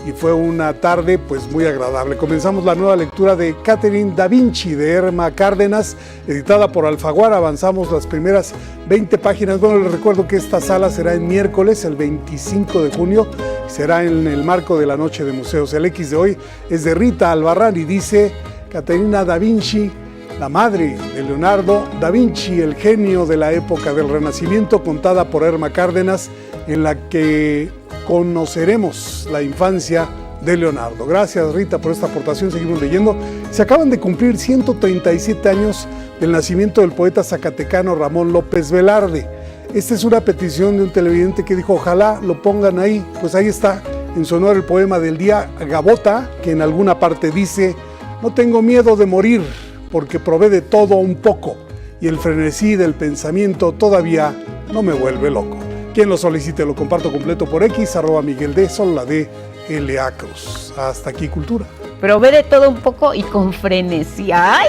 y fue una tarde pues muy agradable. Comenzamos la nueva lectura de Catherine da Vinci de Erma Cárdenas, editada por Alfaguara. Avanzamos las primeras 20 páginas. Bueno, les recuerdo que esta sala será el miércoles, el 25 de junio, será en el marco de la Noche de Museos. El X de hoy es de Rita Albarrán y dice: Caterina da Vinci, la madre de Leonardo da Vinci, el genio de la época del Renacimiento, contada por Erma Cárdenas, en la que conoceremos la infancia de Leonardo. Gracias, Rita, por esta aportación. Seguimos leyendo. Se acaban de cumplir 137 años del nacimiento del poeta zacatecano Ramón López Velarde. Esta es una petición de un televidente que dijo: ojalá lo pongan ahí. Pues ahí está, en su honor, el poema del día, Gavota, que en alguna parte dice: no tengo miedo de morir, porque probé de todo un poco, y el frenesí del pensamiento todavía no me vuelve loco. Quien lo solicite lo comparto completo por X, @Miguel D, solo la D, L.A. Cruz. Hasta aquí, Cultura. Probé de todo un poco y con frenesí. ¡Ay!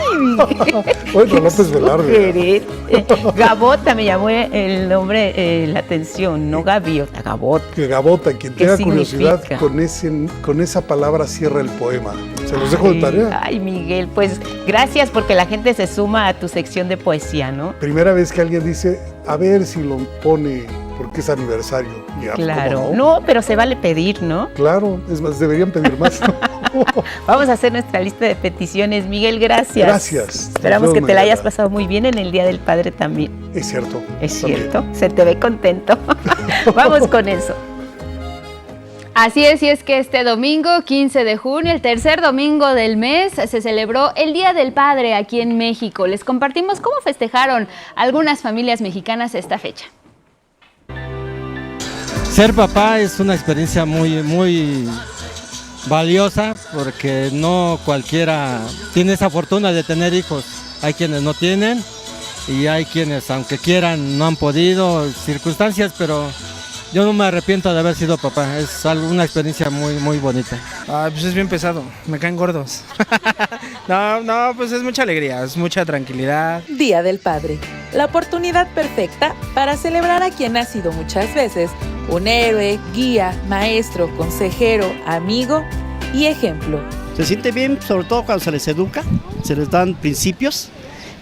Bueno, López Velarde. Gavota me llamó el nombre, la atención, no gaviota, Gavota. Que Gavota, quien tenga curiosidad con esa palabra cierra el poema. Se los dejo de tarea. Ay, Miguel, pues gracias porque la gente se suma a tu sección de poesía, ¿no? Primera vez que alguien dice, a ver si lo pone porque es aniversario. Ya, claro, no, pero se vale pedir, ¿no? Claro, es más, deberían pedir más. Vamos a hacer nuestra lista de peticiones. Miguel, gracias. Gracias. Esperamos que te la hayas pasado muy bien en el Día del Padre también. Es cierto. Es cierto, se te ve contento. Vamos con eso. Así es, y es que este domingo, 15 de junio, el tercer domingo del mes, se celebró el Día del Padre aquí en México. Les compartimos cómo festejaron algunas familias mexicanas esta fecha. Ser papá es una experiencia muy valiosa porque no cualquiera tiene esa fortuna de tener hijos. Hay quienes no tienen y hay quienes, aunque quieran, no han podido, circunstancias, pero yo no me arrepiento de haber sido papá. Es una experiencia muy bonita. Pues es bien pesado, me caen gordos. No, pues es mucha alegría, es mucha tranquilidad. Día del Padre, la oportunidad perfecta para celebrar a quien ha sido muchas veces un héroe, guía, maestro, consejero, amigo y ejemplo. Se siente bien, sobre todo cuando se les educa, se les dan principios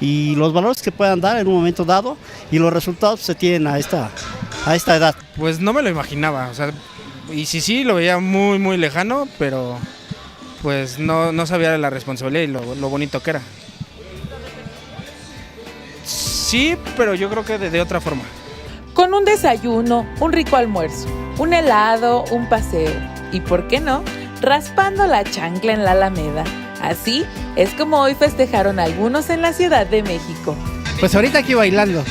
y los valores que puedan dar en un momento dado, y los resultados se tienen a esta edad. Pues no me lo imaginaba, o sea, y sí, lo veía muy lejano, pero pues no sabía la responsabilidad y lo bonito que era. Sí, pero yo creo que de otra forma. Con un desayuno, un rico almuerzo, un helado, un paseo y, ¿por qué no?, raspando la chancla en la Alameda. Así es como hoy festejaron algunos en la Ciudad de México. Pues ahorita aquí bailando.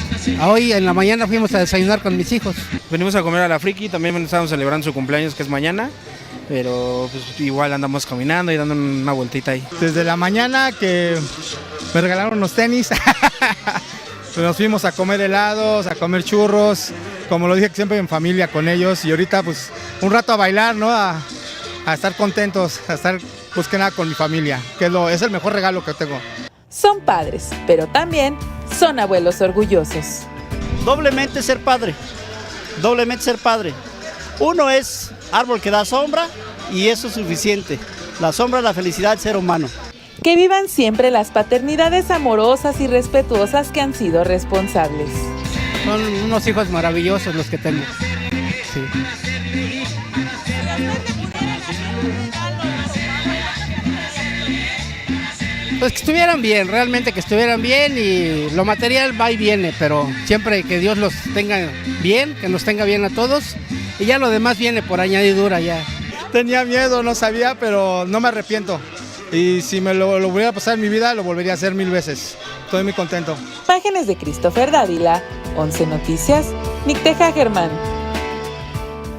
Hoy en la mañana fuimos a desayunar con mis hijos. Venimos a comer a la Friki, también estábamos celebrando su cumpleaños que es mañana, pero pues igual andamos caminando y dando una vueltita ahí. Desde la mañana que me regalaron unos tenis, nos fuimos a comer helados, a comer churros, como lo dije siempre en familia con ellos, y ahorita pues un rato a bailar, ¿no? A estar contentos, a estar pues que nada con mi familia, que es el mejor regalo que tengo. Son padres, pero también son abuelos orgullosos. Doblemente ser padre, doblemente ser padre. Uno es árbol que da sombra y eso es suficiente. La sombra es la felicidad del ser humano. Que vivan siempre las paternidades amorosas y respetuosas que han sido responsables. Son unos hijos maravillosos los que tengo. Sí. Pues que estuvieran bien, realmente que estuvieran bien, y lo material va y viene, pero siempre que Dios los tenga bien, que nos tenga bien a todos, y ya lo demás viene por añadidura ya. Tenía miedo, no sabía, pero no me arrepiento. Y si me lo volviera a pasar en mi vida, lo volvería a hacer 1000 veces. Estoy muy contento. Imágenes de Christopher Dávila, 11 Noticias, Nicteja Germán.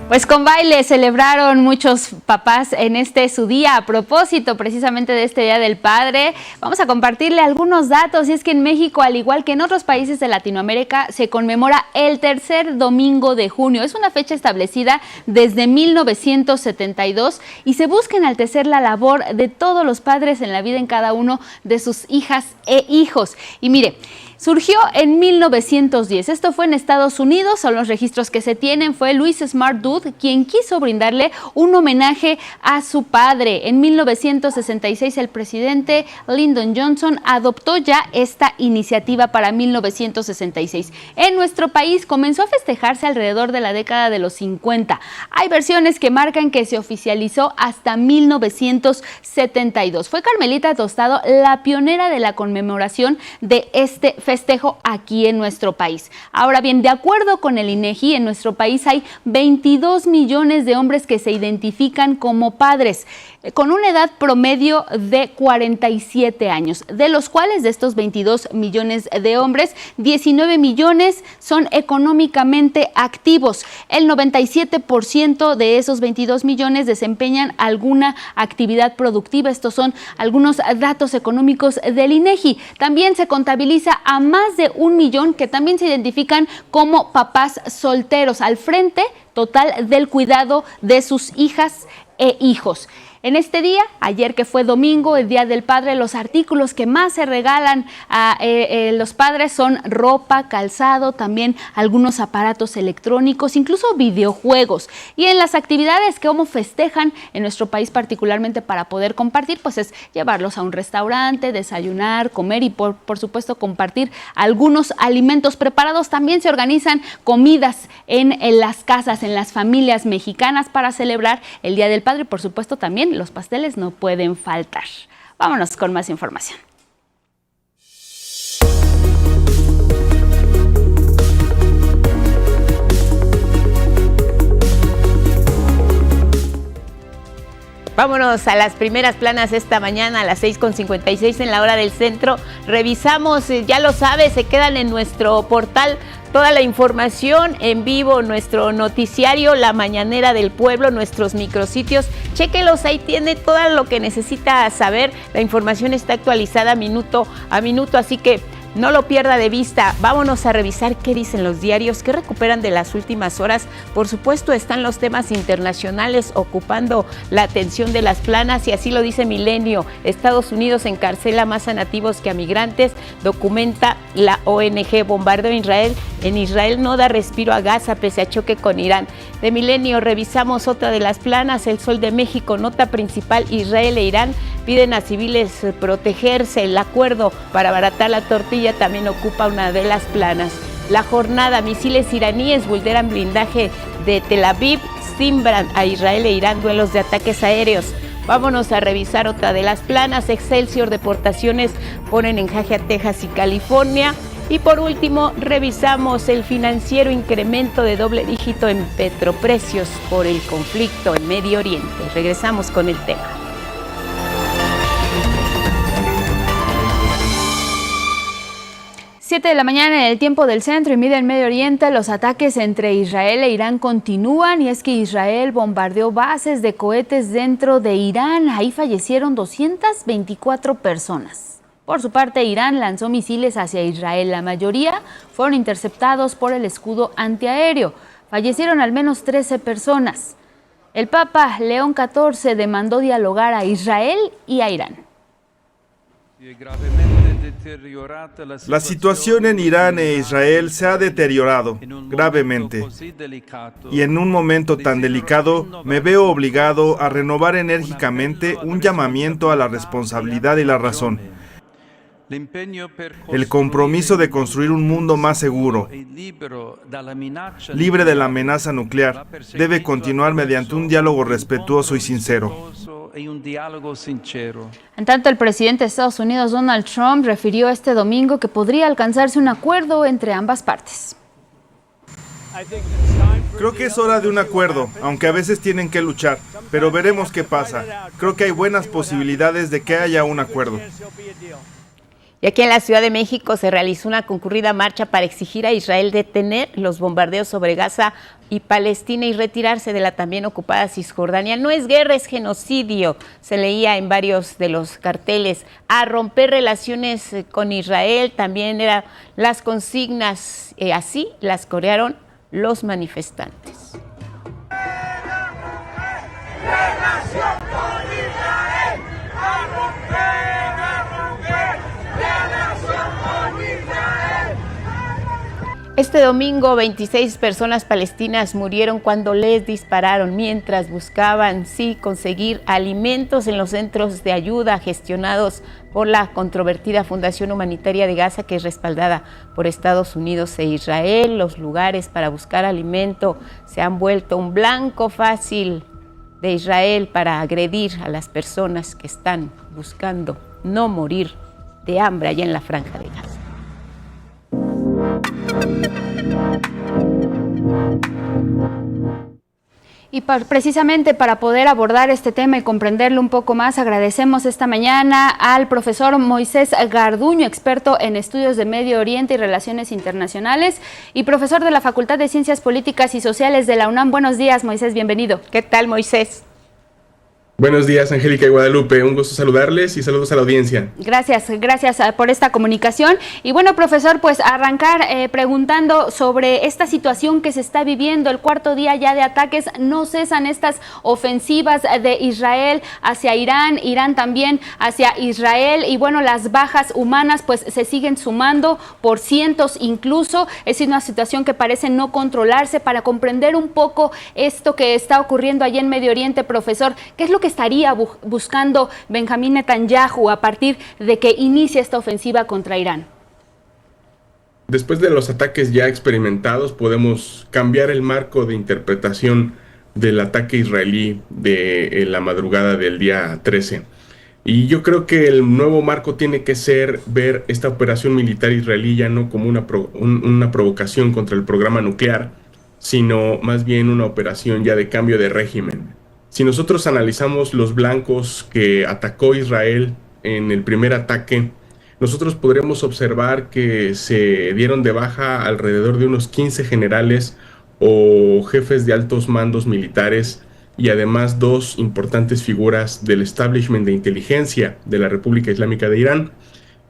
Pues con baile celebraron muchos papás en su día. A propósito precisamente de este Día del Padre, vamos a compartirle algunos datos. Y es que en México, al igual que en otros países de Latinoamérica, se conmemora el tercer domingo de junio. Es una fecha establecida desde 1972 y se busca enaltecer la labor de todos los padres en la vida en cada uno de sus hijas e hijos. Y mire, surgió en 1910, esto fue en Estados Unidos, son los registros que se tienen. Fue Louis Smart Dude quien quiso brindarle un homenaje a su padre. En 1966 el presidente Lyndon Johnson adoptó ya esta iniciativa para 1966. En nuestro país comenzó a festejarse alrededor de la década de los 50. Hay versiones que marcan que se oficializó hasta 1972. Fue Carmelita Tostado la pionera de la conmemoración de este festejo aquí en nuestro país. Ahora bien, de acuerdo con el INEGI, en nuestro país hay 22 millones de hombres que se identifican como padres, con una edad promedio de 47 años, de los cuales de estos 22 millones de hombres, 19 millones son económicamente activos. El 97% de esos 22 millones desempeñan alguna actividad productiva. Estos son algunos datos económicos del INEGI. También se contabiliza a más de 1 millón que también se identifican como papás solteros, al frente total del cuidado de sus hijas e hijos. En este día, ayer que fue domingo, el Día del Padre, los artículos que más se regalan a los padres son ropa, calzado, también algunos aparatos electrónicos, incluso videojuegos. Y en las actividades que como festejan en nuestro país, particularmente para poder compartir, pues es llevarlos a un restaurante, desayunar, comer y por supuesto compartir algunos alimentos preparados. También se organizan comidas en las casas, en las familias mexicanas para celebrar el Día del Padre y por supuesto también los pasteles no pueden faltar. Vámonos con más información. Vámonos a las primeras planas esta mañana a las 6:56 en la hora del centro. Revisamos, ya lo sabe, se quedan en nuestro portal toda la información en vivo, nuestro noticiario, La Mañanera del Pueblo, nuestros micrositios. Chéquelos, ahí tiene todo lo que necesita saber. La información está actualizada minuto a minuto, así que no lo pierda de vista. Vámonos a revisar qué dicen los diarios, qué recuperan de las últimas horas. Por supuesto, están los temas internacionales ocupando la atención de las planas y así lo dice Milenio. Estados Unidos encarcela más a nativos que a migrantes, documenta la ONG. Bombardeo a Israel. En Israel no da respiro a Gaza pese a choque con Irán. De Milenio revisamos otra de las planas. El Sol de México, nota principal, Israel e Irán piden a civiles protegerse. El acuerdo para abaratar la tortilla también ocupa una de las planas. La Jornada, misiles iraníes vulneran blindaje de Tel Aviv, simbran a Israel e Irán duelos de ataques aéreos. Vámonos a revisar otra de las planas. Excelsior, deportaciones ponen en jaque a Texas y California. Y por último, revisamos el Financiero, incremento de doble dígito en petroprecios por el conflicto en Medio Oriente. Regresamos con el tema. 7 de la mañana en el tiempo del centro y medio en Medio Oriente, los ataques entre Israel e Irán continúan, y es que Israel bombardeó bases de cohetes dentro de Irán. Ahí fallecieron 224 personas. Por su parte, Irán lanzó misiles hacia Israel. La mayoría fueron interceptados por el escudo antiaéreo. Fallecieron al menos 13 personas. El Papa León XIV demandó dialogar a Israel y a Irán. La situación en Irán e Israel se ha deteriorado gravemente, y en un momento tan delicado me veo obligado a renovar enérgicamente un llamamiento a la responsabilidad y la razón. El compromiso de construir un mundo más seguro, libre de la amenaza nuclear, debe continuar mediante un diálogo respetuoso y sincero. En tanto, el presidente de Estados Unidos, Donald Trump, refirió este domingo que podría alcanzarse un acuerdo entre ambas partes. Creo que es hora de un acuerdo, aunque a veces tienen que luchar, pero veremos qué pasa. Creo que hay buenas posibilidades de que haya un acuerdo. Y aquí en la Ciudad de México se realizó una concurrida marcha para exigir a Israel detener los bombardeos sobre Gaza y Palestina y retirarse de la también ocupada Cisjordania. No es guerra, es genocidio, se leía en varios de los carteles. A romper relaciones con Israel también eran las consignas, así las corearon los manifestantes. Este domingo 26 personas palestinas murieron cuando les dispararon mientras buscaban conseguir alimentos en los centros de ayuda gestionados por la controvertida Fundación Humanitaria de Gaza, que es respaldada por Estados Unidos e Israel. Los lugares para buscar alimento se han vuelto un blanco fácil de Israel para agredir a las personas que están buscando no morir de hambre allá en la Franja de Gaza. Y precisamente para poder abordar este tema y comprenderlo un poco más, agradecemos esta mañana al profesor Moisés Garduño, experto en estudios de Medio Oriente y Relaciones Internacionales y profesor de la Facultad de Ciencias Políticas y Sociales de la UNAM. Buenos días, Moisés, bienvenido. ¿Qué tal, Moisés? Buenos días, Angélica y Guadalupe. Un gusto saludarles y saludos a la audiencia. Gracias por esta comunicación. Y bueno, profesor, pues arrancar preguntando sobre esta situación que se está viviendo, el cuarto día ya de ataques. No cesan estas ofensivas de Israel hacia Irán, Irán también hacia Israel. Y bueno, las bajas humanas pues se siguen sumando por cientos incluso. Es una situación que parece no controlarse. Para comprender un poco esto que está ocurriendo allá en Medio Oriente, profesor, ¿qué es lo que estaría buscando Benjamín Netanyahu a partir de que inicie esta ofensiva contra Irán? Después de los ataques ya experimentados, podemos cambiar el marco de interpretación del ataque israelí de la madrugada del día 13. Y yo creo que el nuevo marco tiene que ser ver esta operación militar israelí ya no como una provocación contra el programa nuclear, sino más bien una operación ya de cambio de régimen. Si nosotros analizamos los blancos que atacó Israel en el primer ataque, nosotros podremos observar que se dieron de baja alrededor de unos 15 generales o jefes de altos mandos militares y además 2 importantes figuras del establishment de inteligencia de la República Islámica de Irán.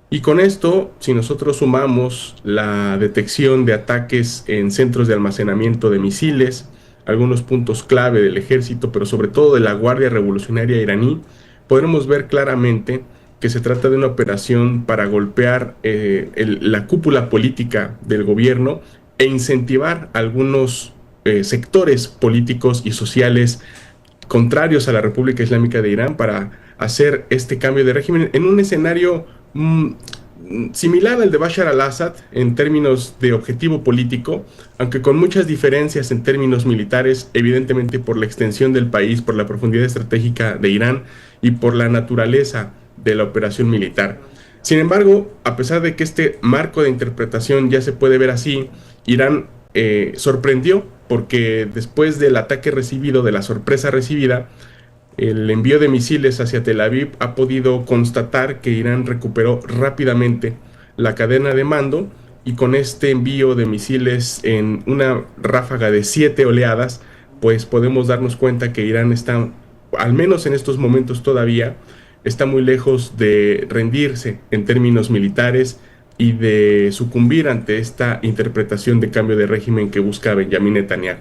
Y con esto, si nosotros sumamos la detección de ataques en centros de almacenamiento de misiles, algunos puntos clave del ejército, pero sobre todo de la Guardia Revolucionaria iraní, podremos ver claramente que se trata de una operación para golpear la cúpula política del gobierno e incentivar algunos sectores políticos y sociales contrarios a la República Islámica de Irán para hacer este cambio de régimen en un escenario similar al de Bashar al-Assad en términos de objetivo político, aunque con muchas diferencias en términos militares, evidentemente por la extensión del país, por la profundidad estratégica de Irán y por la naturaleza de la operación militar. Sin embargo, a pesar de que este marco de interpretación ya se puede ver así, Irán sorprendió porque después del ataque recibido, de la sorpresa recibida, el envío de misiles hacia Tel Aviv ha podido constatar que Irán recuperó rápidamente la cadena de mando y con este envío de misiles en una ráfaga de 7 oleadas, pues podemos darnos cuenta que Irán está, al menos en estos momentos todavía, está muy lejos de rendirse en términos militares y de sucumbir ante esta interpretación de cambio de régimen que busca Benjamín Netanyahu.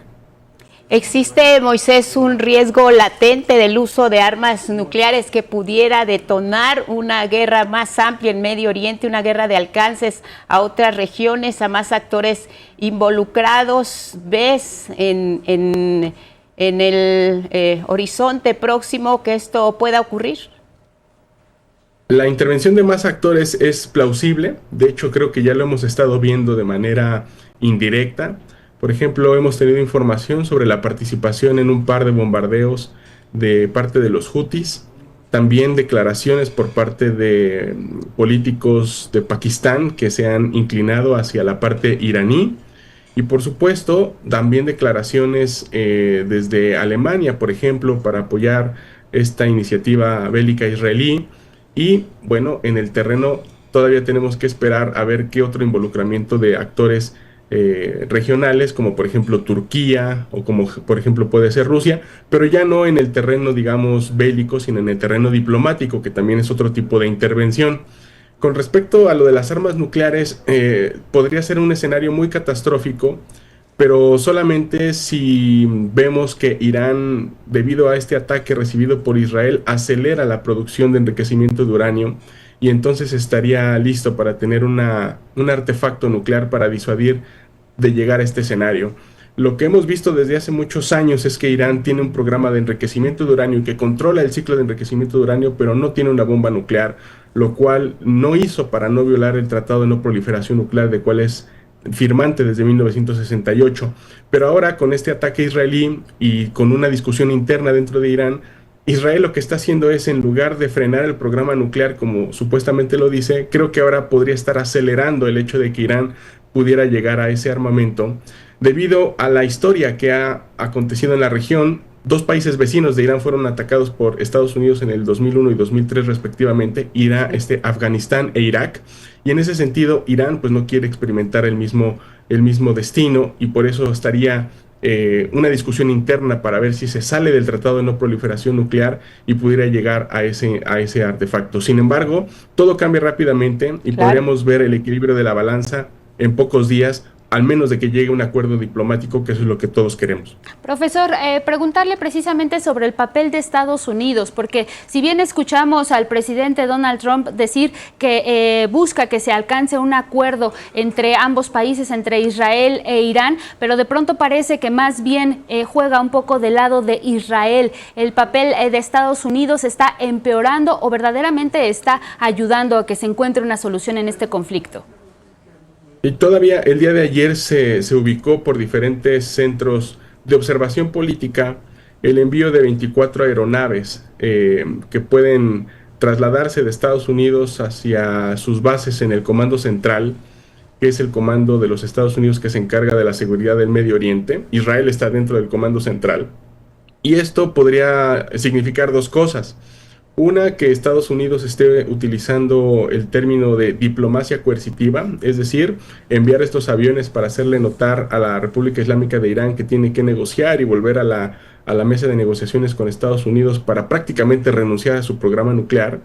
¿Existe, Moisés, un riesgo latente del uso de armas nucleares que pudiera detonar una guerra más amplia en Medio Oriente, una guerra de alcances a otras regiones, a más actores involucrados? ¿Ves en el horizonte próximo que esto pueda ocurrir? La intervención de más actores es plausible, de hecho creo que ya lo hemos estado viendo de manera indirecta. Por ejemplo, hemos tenido información sobre la participación en un par de bombardeos de parte de los Houthis, también declaraciones por parte de políticos de Pakistán que se han inclinado hacia la parte iraní, y por supuesto también declaraciones desde Alemania, por ejemplo, para apoyar esta iniciativa bélica israelí. Y bueno, en el terreno todavía tenemos que esperar a ver qué otro involucramiento de actores regionales, como por ejemplo Turquía o como por ejemplo puede ser Rusia, pero ya no en el terreno, digamos, bélico, sino en el terreno diplomático, que también es otro tipo de intervención. Con respecto a lo de las armas nucleares, podría ser un escenario muy catastrófico, pero solamente si vemos que Irán, debido a este ataque recibido por Israel, acelera la producción de enriquecimiento de uranio, y entonces estaría listo para tener un artefacto nuclear para disuadir de llegar a este escenario. Lo que hemos visto desde hace muchos años es que Irán tiene un programa de enriquecimiento de uranio que controla el ciclo de enriquecimiento de uranio, pero no tiene una bomba nuclear, lo cual no hizo para no violar el Tratado de No Proliferación Nuclear, de cual es firmante desde 1968. Pero ahora, con este ataque israelí y con una discusión interna dentro de Irán, Israel lo que está haciendo es, en lugar de frenar el programa nuclear como supuestamente lo dice, creo que ahora podría estar acelerando el hecho de que Irán pudiera llegar a ese armamento, debido a la historia que ha acontecido en la región. Dos países vecinos de Irán fueron atacados por Estados Unidos en el 2001 y 2003 respectivamente, Afganistán e Irak, y en ese sentido Irán pues no quiere experimentar el mismo destino, y por eso estaría una discusión interna para ver si se sale del Tratado de No Proliferación Nuclear y pudiera llegar a ese artefacto. Sin embargo, todo cambia rápidamente y podríamos ver el equilibrio de la balanza en pocos días, al menos de que llegue un acuerdo diplomático, que eso es lo que todos queremos. Profesor, preguntarle precisamente sobre el papel de Estados Unidos, porque si bien escuchamos al presidente Donald Trump decir que busca que se alcance un acuerdo entre ambos países, entre Israel e Irán, pero de pronto parece que más bien juega un poco del lado de Israel. ¿El papel de Estados Unidos está empeorando o verdaderamente está ayudando a que se encuentre una solución en este conflicto? Y todavía el día de ayer se ubicó por diferentes centros de observación política el envío de 24 aeronaves que pueden trasladarse de Estados Unidos hacia sus bases en el Comando Central, que es el comando de los Estados Unidos que se encarga de la seguridad del Medio Oriente. Israel está dentro del Comando Central. Y esto podría significar dos cosas. Una, que Estados Unidos esté utilizando el término de diplomacia coercitiva, es decir, enviar estos aviones para hacerle notar a la República Islámica de Irán que tiene que negociar y volver a la mesa de negociaciones con Estados Unidos para prácticamente renunciar a su programa nuclear,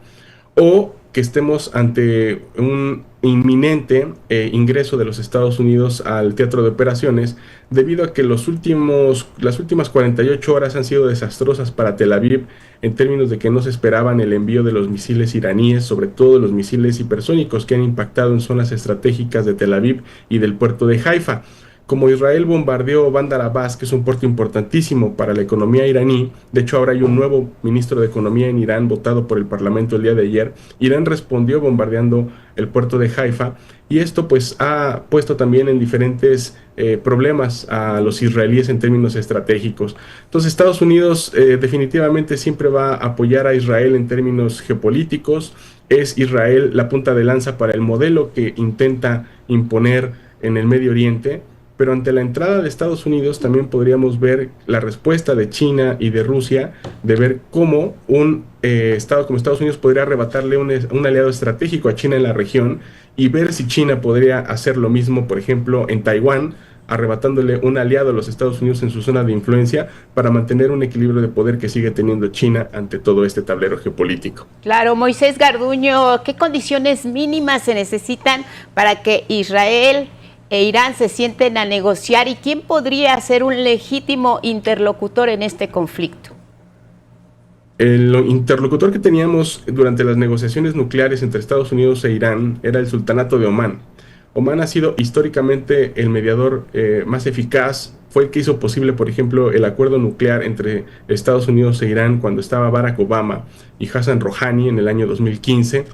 o que estemos ante un inminente ingreso de los Estados Unidos al teatro de operaciones, debido a que las últimas 48 horas han sido desastrosas para Tel Aviv, en términos de que no se esperaban el envío de los misiles iraníes, sobre todo los misiles hipersónicos que han impactado en zonas estratégicas de Tel Aviv y del puerto de Haifa. Como Israel bombardeó Bandar Abbas, que es un puerto importantísimo para la economía iraní, de hecho ahora hay un nuevo ministro de Economía en Irán votado por el Parlamento el día de ayer, Irán respondió bombardeando el puerto de Haifa, y esto pues ha puesto también en diferentes problemas a los israelíes en términos estratégicos. Entonces Estados Unidos definitivamente siempre va a apoyar a Israel en términos geopolíticos. Es Israel la punta de lanza para el modelo que intenta imponer en el Medio Oriente, pero ante la entrada de Estados Unidos también podríamos ver la respuesta de China y de Rusia, de ver cómo un Estado como Estados Unidos podría arrebatarle un aliado estratégico a China en la región, y ver si China podría hacer lo mismo, por ejemplo, en Taiwán, arrebatándole un aliado a los Estados Unidos en su zona de influencia para mantener un equilibrio de poder que sigue teniendo China ante todo este tablero geopolítico. Claro, Moisés Garduño, ¿qué condiciones mínimas se necesitan para que Israel e Irán se sienten a negociar y quién podría ser un legítimo interlocutor en este conflicto? El interlocutor que teníamos durante las negociaciones nucleares entre Estados Unidos e Irán era el Sultanato de Omán. Omán ha sido históricamente el mediador más eficaz, fue el que hizo posible, por ejemplo, el acuerdo nuclear entre Estados Unidos e Irán cuando estaba Barack Obama y Hassan Rouhani en el año 2015,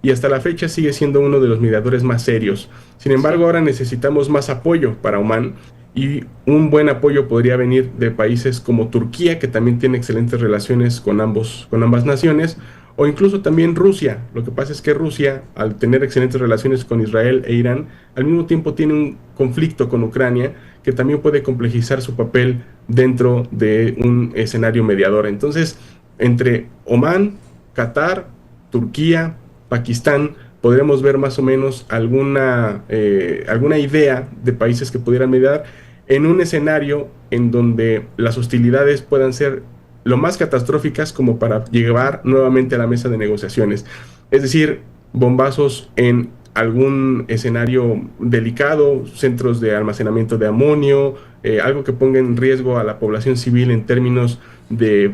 y hasta la fecha sigue siendo uno de los mediadores más serios. Sin embargo, ahora necesitamos más apoyo para Omán, y un buen apoyo podría venir de países como Turquía, que también tiene excelentes relaciones con ambas naciones, o incluso también Rusia. Lo que pasa es que Rusia, al tener excelentes relaciones con Israel e Irán, al mismo tiempo tiene un conflicto con Ucrania que también puede complejizar su papel dentro de un escenario mediador. Entonces, entre Omán, Qatar, Turquía, Pakistán, podremos ver más o menos alguna idea de países que pudieran mediar en un escenario en donde las hostilidades puedan ser lo más catastróficas como para llevar nuevamente a la mesa de negociaciones. Es decir, bombazos en algún escenario delicado, centros de almacenamiento de amonio, algo que ponga en riesgo a la población civil en términos de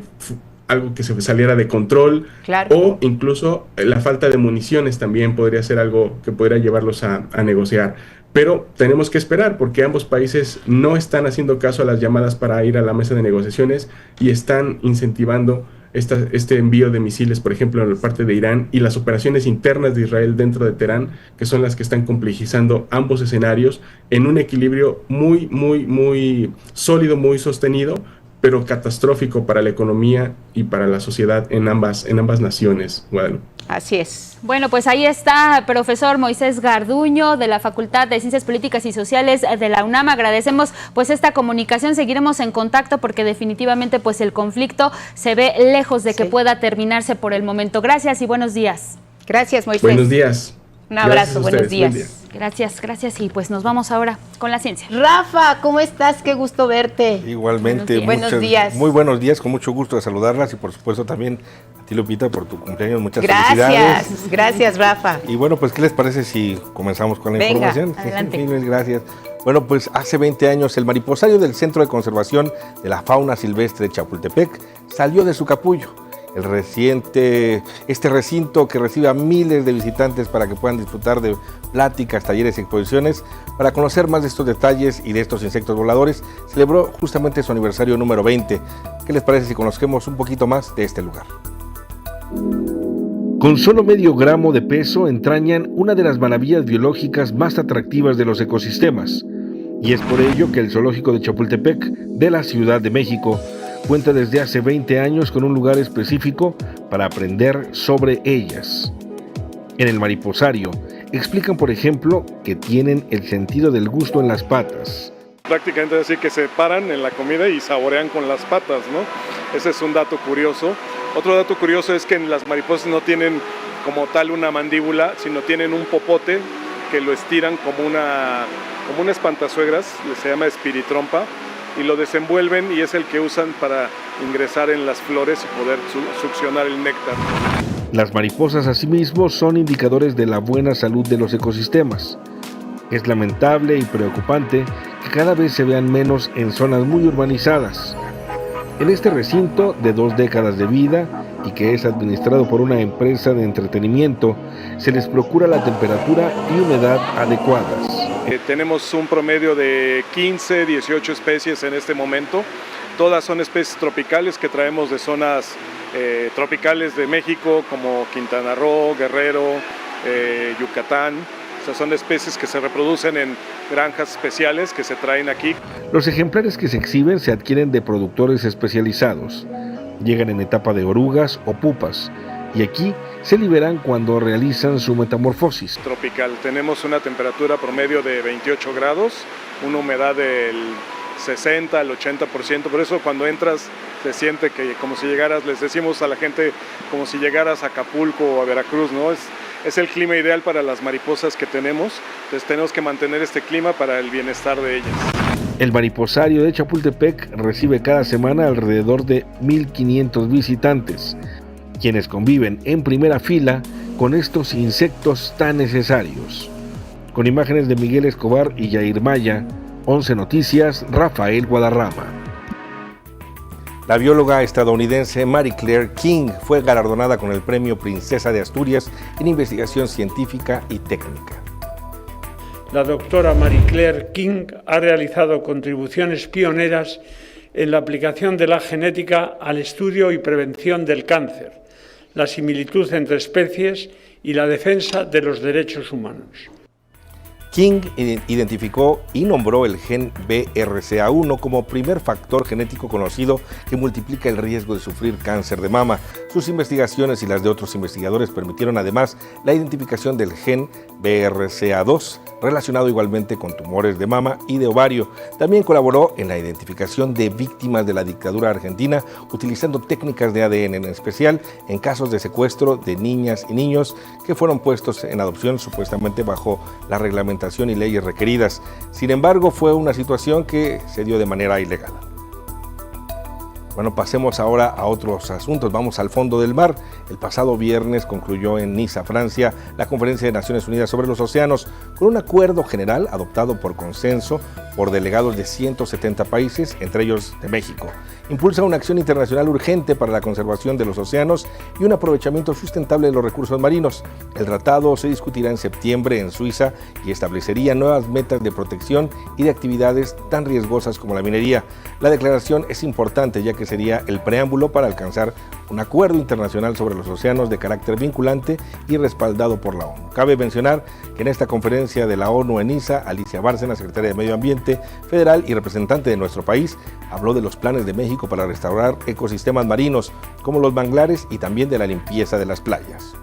algo que se saliera de control, claro. O incluso la falta de municiones también podría ser algo que podría llevarlos a negociar. Pero tenemos que esperar porque ambos países no están haciendo caso a las llamadas para ir a la mesa de negociaciones y están incentivando este envío de misiles, por ejemplo, en la parte de Irán, y las operaciones internas de Israel dentro de Teherán, que son las que están complejizando ambos escenarios en un equilibrio muy, muy, muy sólido, muy sostenido, pero catastrófico para la economía y para la sociedad en ambas naciones, Guadalupe. Así es. Bueno, pues ahí está, profesor Moisés Garduño, de la Facultad de Ciencias Políticas y Sociales de la UNAM. Agradecemos pues esta comunicación, seguiremos en contacto porque definitivamente pues el conflicto se ve lejos de que pueda terminarse por el momento. Gracias y buenos días. Gracias, Moisés. Buenos días. Un abrazo, buenos días. Gracias y pues nos vamos ahora con la ciencia. Rafa, ¿cómo estás? Qué gusto verte. Igualmente. Buenos días. Muy buenos días, con mucho gusto de saludarlas y por supuesto también a ti, Lupita, por tu cumpleaños. Muchas felicidades. Gracias, Rafa. Y bueno, pues ¿qué les parece si comenzamos con la información? Adelante. Sí, gracias. Bueno, pues hace 20 años el mariposario del Centro de Conservación de la Fauna Silvestre de Chapultepec salió de su capullo. Este recinto que recibe a miles de visitantes para que puedan disfrutar de pláticas, talleres y exposiciones. Para conocer más de estos detalles y de estos insectos voladores, celebró justamente su aniversario número 20. ¿Qué les parece si conozcamos un poquito más de este lugar? Con solo medio gramo de peso entrañan una de las maravillas biológicas más atractivas de los ecosistemas. Y es por ello que el Zoológico de Chapultepec, de la Ciudad de México, cuenta desde hace 20 años con un lugar específico para aprender sobre ellas. En el mariposario, explican por ejemplo que tienen el sentido del gusto en las patas. Prácticamente es decir que se paran en la comida y saborean con las patas, ¿no? Ese es un dato curioso. Otro dato curioso es que las mariposas no tienen como tal una mandíbula, sino tienen un popote que lo estiran como una espantasuegras, se llama espiritrompa, y lo desenvuelven y es el que usan para ingresar en las flores y poder succionar el néctar. Las mariposas asimismo son indicadores de la buena salud de los ecosistemas. Es lamentable y preocupante que cada vez se vean menos en zonas muy urbanizadas. En este recinto de 2 décadas de vida y que es administrado por una empresa de entretenimiento, se les procura la temperatura y humedad adecuadas. Tenemos un promedio de 15, 18 especies en este momento. Todas son especies tropicales que traemos de zonas tropicales de México, como Quintana Roo, Guerrero, Yucatán. O sea, son especies que se reproducen en granjas especiales que se traen aquí. Los ejemplares que se exhiben se adquieren de productores especializados. Llegan en etapa de orugas o pupas y aquí se liberan cuando realizan su metamorfosis. Tropical, tenemos una temperatura promedio de 28 grados, una humedad del 60 al 80%, por eso cuando entras se siente que como si llegaras, les decimos a la gente, como si llegaras a Acapulco o a Veracruz, ¿no? es el clima ideal para las mariposas que tenemos, entonces tenemos que mantener este clima para el bienestar de ellas. El mariposario de Chapultepec recibe cada semana alrededor de 1.500 visitantes, quienes conviven en primera fila con estos insectos tan necesarios. Con imágenes de Miguel Escobar y Yair Maya, 11 Noticias, Rafael Guadarrama. La bióloga estadounidense Mary Claire King fue galardonada con el Premio Princesa de Asturias en Investigación Científica y Técnica. La doctora Mary Claire King ha realizado contribuciones pioneras en la aplicación de la genética al estudio y prevención del cáncer, la similitud entre especies y la defensa de los derechos humanos. King identificó y nombró el gen BRCA1 como primer factor genético conocido que multiplica el riesgo de sufrir cáncer de mama. Sus investigaciones y las de otros investigadores permitieron además la identificación del gen BRCA2, relacionado igualmente con tumores de mama y de ovario. También colaboró en la identificación de víctimas de la dictadura argentina, utilizando técnicas de ADN, en especial en casos de secuestro de niñas y niños que fueron puestos en adopción supuestamente bajo la reglamentación y leyes requeridas. Sin embargo, fue una situación que se dio de manera ilegal. Bueno, pasemos ahora a otros asuntos. Vamos al fondo del mar. El pasado viernes concluyó en Niza, Francia, la Conferencia de Naciones Unidas sobre los Océanos, con un acuerdo general adoptado por consenso por delegados de 170 países, entre ellos de México. Impulsa una acción internacional urgente para la conservación de los océanos y un aprovechamiento sustentable de los recursos marinos. El tratado se discutirá en septiembre en Suiza y establecería nuevas metas de protección y de actividades tan riesgosas como la minería. La declaración es importante ya que sería el preámbulo para alcanzar un acuerdo internacional sobre los océanos de carácter vinculante y respaldado por la ONU. Cabe mencionar que en esta conferencia de la ONU en Niza, Alicia Bárcena, secretaria de Medio Ambiente Federal y representante de nuestro país, habló de los planes de México para restaurar ecosistemas marinos, como los manglares, y también de la limpieza de las playas.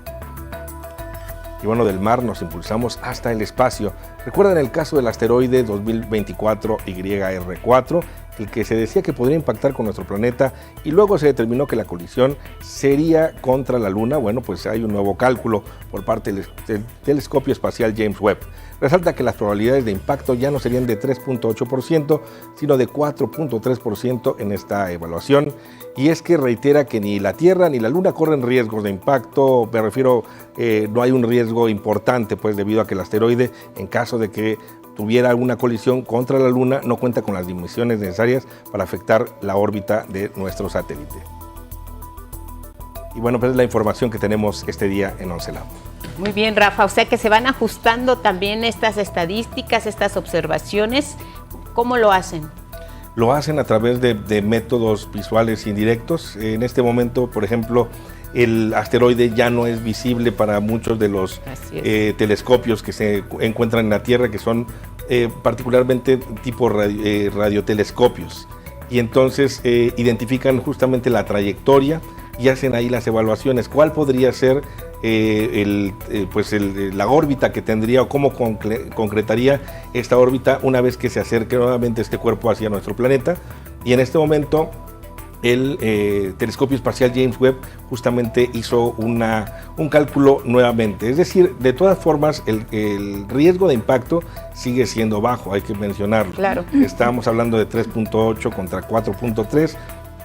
Y bueno, del mar nos impulsamos hasta el espacio. ¿Recuerdan el caso del asteroide 2024 YR4? El que se decía que podría impactar con nuestro planeta y luego se determinó que la colisión sería contra la Luna. Bueno, pues hay un nuevo cálculo por parte del telescopio espacial James Webb. Resalta que las probabilidades de impacto ya no serían de 3.8%, sino de 4.3% en esta evaluación. Y es que reitera que ni la Tierra ni la Luna corren riesgos de impacto. Me refiero, no hay un riesgo importante, pues debido a que el asteroide, en caso de que tuviera alguna colisión contra la Luna, no cuenta con las dimensiones necesarias para afectar la órbita de nuestro satélite. Y bueno, pues es la información que tenemos este día en 11 Lab. Muy bien, Rafa, o sea que se van ajustando también estas estadísticas, estas observaciones. ¿Cómo lo hacen? Lo hacen a través de métodos visuales indirectos. En este momento, por ejemplo, el asteroide ya no es visible para muchos de los telescopios que se encuentran en la Tierra, que son particularmente tipo radiotelescopios. Y entonces identifican justamente la trayectoria y hacen ahí las evaluaciones. ¿Cuál podría ser la órbita que tendría o cómo concretaría esta órbita una vez que se acerque nuevamente este cuerpo hacia nuestro planeta? Y en este momento el telescopio espacial James Webb justamente hizo un cálculo nuevamente. Es decir, de todas formas, el riesgo de impacto sigue siendo bajo, hay que mencionarlo. Claro. Estábamos hablando de 3.8 contra 4.3,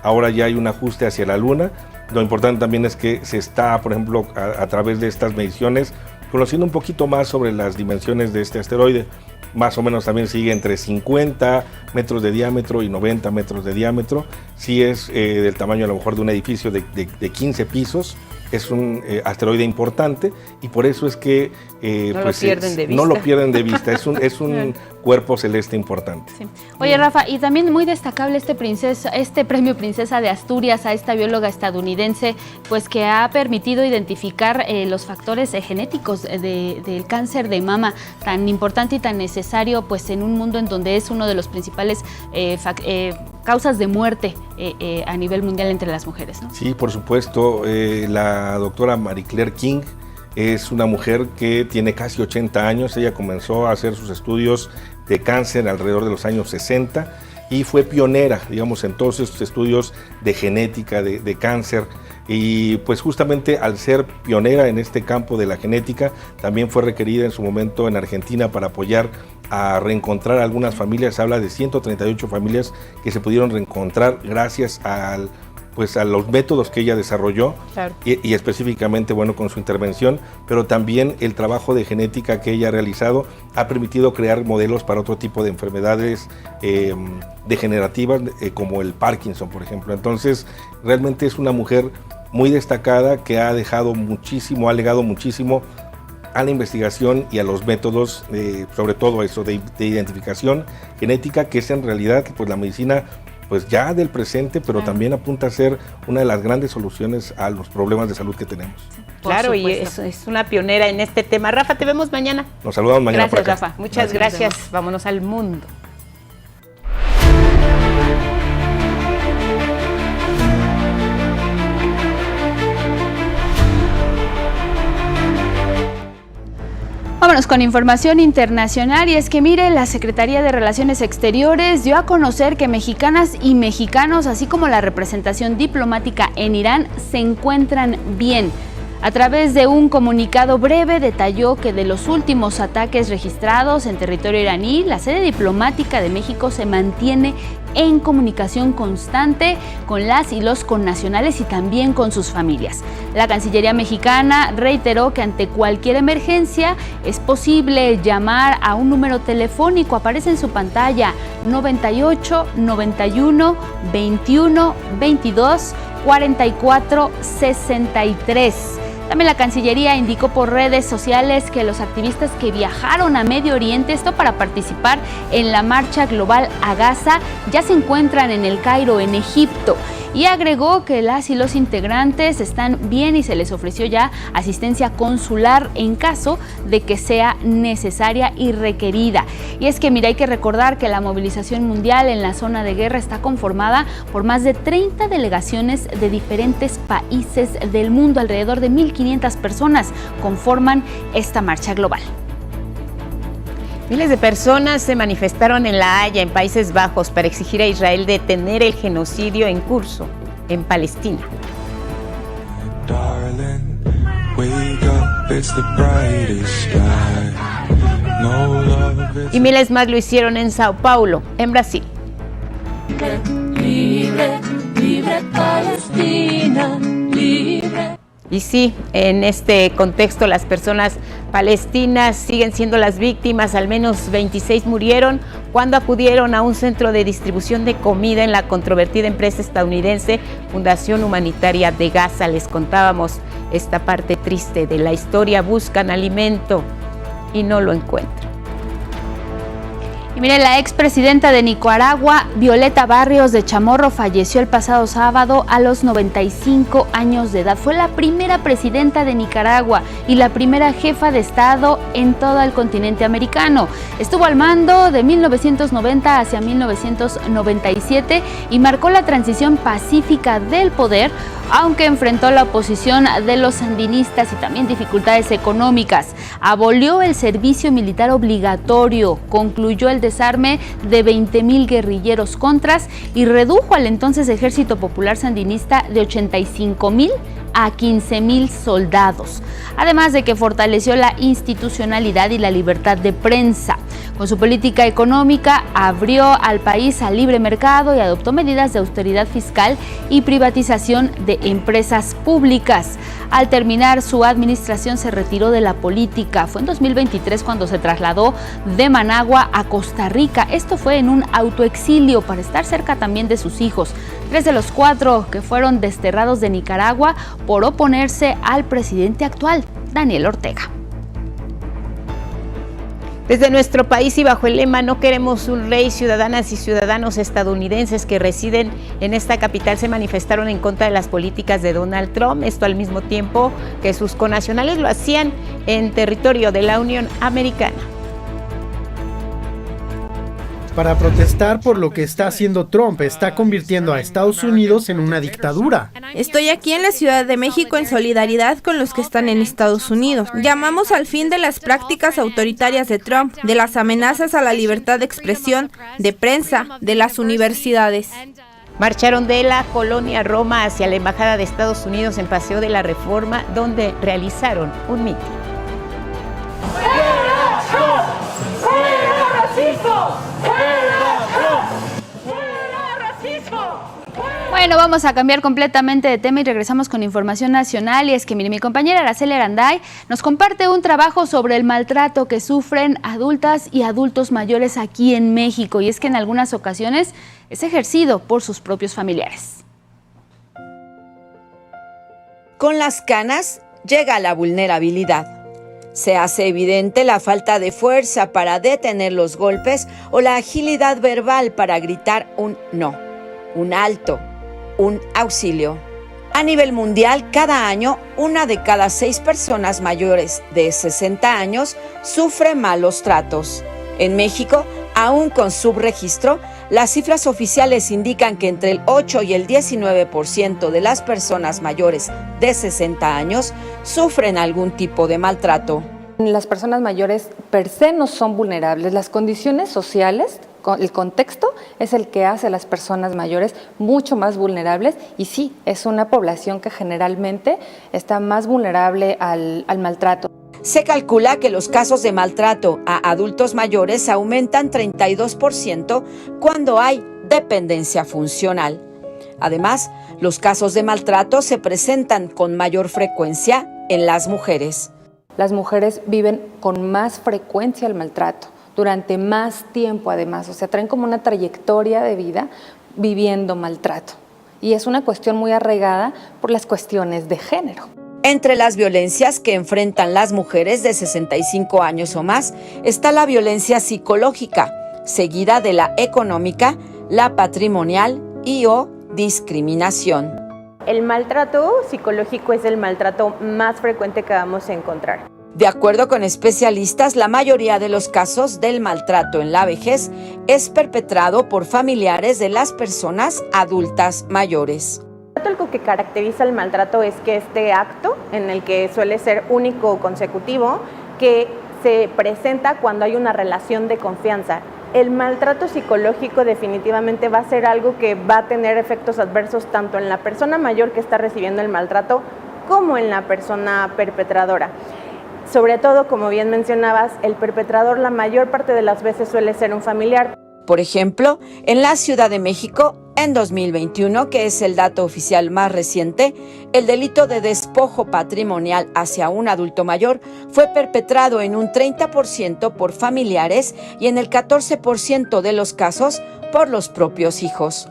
ahora ya hay un ajuste hacia la Luna. Lo importante también es que se está, por ejemplo, a través de estas mediciones, conociendo un poquito más sobre las dimensiones de este asteroide. Más o menos también sigue entre 50 metros de diámetro y 90 metros de diámetro. Sí es del tamaño a lo mejor de un edificio de 15 pisos. Es un asteroide importante y por eso es que no lo pierden de vista. Es un cuerpo celeste importante. Sí. Oye, Rafa, y también muy destacable este premio Princesa de Asturias a esta bióloga estadounidense, pues que ha permitido identificar los factores genéticos del cáncer de mama, tan importante y tan necesario, pues en un mundo en donde es uno de los principales causas de muerte a nivel mundial entre las mujeres, ¿no? Sí, por supuesto. La doctora Mary Claire King es una mujer que tiene casi 80 años. Ella comenzó a hacer sus estudios de cáncer alrededor de los años 60 y fue pionera, digamos, en todos estos estudios de genética de cáncer. y pues justamente al ser pionera en este campo de la genética, también fue requerida en su momento en Argentina para apoyar a reencontrar a algunas familias. Se habla de 138 familias que se pudieron reencontrar gracias a los métodos que ella desarrolló, claro. y específicamente, bueno, con su intervención, pero también el trabajo de genética que ella ha realizado ha permitido crear modelos para otro tipo de enfermedades degenerativas, como el Parkinson, por ejemplo. Entonces, realmente es una mujer muy destacada que ha dejado muchísimo, ha legado muchísimo a la investigación y a los métodos, sobre todo eso de identificación genética, que es en realidad pues la medicina pues ya del presente, pero también apunta a ser una de las grandes soluciones a los problemas de salud que tenemos. Claro, y es una pionera en este tema. Rafa, te vemos mañana. Nos saludamos mañana. Gracias, Rafa. Muchas gracias. Vámonos al mundo. Vámonos con información internacional, y es que mire, la Secretaría de Relaciones Exteriores dio a conocer que mexicanas y mexicanos, así como la representación diplomática en Irán, se encuentran bien. A través de un comunicado breve detalló que de los últimos ataques registrados en territorio iraní, la sede diplomática de México se mantiene en comunicación constante con las y los connacionales y también con sus familias. La Cancillería mexicana reiteró que ante cualquier emergencia es posible llamar a un número telefónico, aparece en su pantalla, 98 91 21 22 44 63. También la Cancillería indicó por redes sociales que los activistas que viajaron a Medio Oriente, esto para participar en la marcha global a Gaza, ya se encuentran en El Cairo, en Egipto. Y agregó que las y los integrantes están bien y se les ofreció ya asistencia consular en caso de que sea necesaria y requerida. Y es que mira, hay que recordar que la movilización mundial en la zona de guerra está conformada por más de 30 delegaciones de diferentes países del mundo. Alrededor de 1.500 personas conforman esta marcha global. Miles de personas se manifestaron en La Haya, en Países Bajos, para exigir a Israel detener el genocidio en curso en Palestina. Y miles más lo hicieron en Sao Paulo, en Brasil. Libre, libre Palestina, libre. Y sí, en este contexto las personas palestinas siguen siendo las víctimas. Al menos 26 murieron cuando acudieron a un centro de distribución de comida en la controvertida empresa estadounidense Fundación Humanitaria de Gaza. Les contábamos esta parte triste de la historia. Buscan alimento y no lo encuentran. Y mire, la expresidenta de Nicaragua, Violeta Barrios de Chamorro, falleció el pasado sábado a los 95 años de edad. Fue la primera presidenta de Nicaragua y la primera jefa de Estado en todo el continente americano. Estuvo al mando de 1990 hacia 1997 y marcó la transición pacífica del poder, aunque enfrentó la oposición de los sandinistas y también dificultades económicas. Abolió el servicio militar obligatorio, concluyó el desarme de 20,000 guerrilleros contras y redujo al entonces Ejército Popular Sandinista de 85,000 a 15,000 soldados, además de que fortaleció la institucionalidad y la libertad de prensa. Con su política económica abrió al país al libre mercado y adoptó medidas de austeridad fiscal y privatización de empresas públicas. Al terminar su administración se retiró de la política. Fue en 2023 cuando se trasladó de Managua a Costa Rica. Esto fue en un autoexilio para estar cerca también de sus hijos. 3 de los 4 que fueron desterrados de Nicaragua por oponerse al presidente actual, Daniel Ortega. Desde nuestro país y bajo el lema "No queremos un rey", ciudadanas y ciudadanos estadounidenses que residen en esta capital se manifestaron en contra de las políticas de Donald Trump. Esto al mismo tiempo que sus connacionales lo hacían en territorio de la Unión Americana. Para protestar por lo que está haciendo Trump, está convirtiendo a Estados Unidos en una dictadura. Estoy aquí en la Ciudad de México en solidaridad con los que están en Estados Unidos. Llamamos al fin de las prácticas autoritarias de Trump, de las amenazas a la libertad de expresión, de prensa, de las universidades. Marcharon de la colonia Roma hacia la Embajada de Estados Unidos en Paseo de la Reforma, donde realizaron un mitin. ¡Fuera racismo! ¡Fuera racismo! Bueno, vamos a cambiar completamente de tema y regresamos con información nacional. Y es que mire, mi compañera Araceli Aranday nos comparte un trabajo sobre el maltrato que sufren adultas y adultos mayores aquí en México. Y es que en algunas ocasiones es ejercido por sus propios familiares. Con las canas llega la vulnerabilidad. Se hace evidente la falta de fuerza para detener los golpes o la agilidad verbal para gritar un no, un alto, un auxilio. A nivel mundial, cada año, 1 de cada 6 personas mayores de 60 años sufre malos tratos. En México, aún con subregistro, las cifras oficiales indican que entre el 8 y el 19% de las personas mayores de 60 años sufren algún tipo de maltrato. Las personas mayores per se no son vulnerables. Las condiciones sociales, el contexto es el que hace a las personas mayores mucho más vulnerables y sí, es una población que generalmente está más vulnerable al maltrato. Se calcula que los casos de maltrato a adultos mayores aumentan 32% cuando hay dependencia funcional. Además, los casos de maltrato se presentan con mayor frecuencia en las mujeres. Las mujeres viven con más frecuencia el maltrato, durante más tiempo además, o sea, traen como una trayectoria de vida viviendo maltrato. Y es una cuestión muy arraigada por las cuestiones de género. Entre las violencias que enfrentan las mujeres de 65 años o más está la violencia psicológica, seguida de la económica, la patrimonial y o discriminación. El maltrato psicológico es el maltrato más frecuente que vamos a encontrar. De acuerdo con especialistas, la mayoría de los casos del maltrato en la vejez es perpetrado por familiares de las personas adultas mayores. Algo que caracteriza el maltrato es que este acto, en el que suele ser único o consecutivo, que se presenta cuando hay una relación de confianza. El maltrato psicológico definitivamente va a ser algo que va a tener efectos adversos tanto en la persona mayor que está recibiendo el maltrato como en la persona perpetradora. Sobre todo, como bien mencionabas, el perpetrador la mayor parte de las veces suele ser un familiar. Por ejemplo, en la Ciudad de México, en 2021, que es el dato oficial más reciente, el delito de despojo patrimonial hacia un adulto mayor fue perpetrado en un 30% por familiares y en el 14% de los casos por los propios hijos.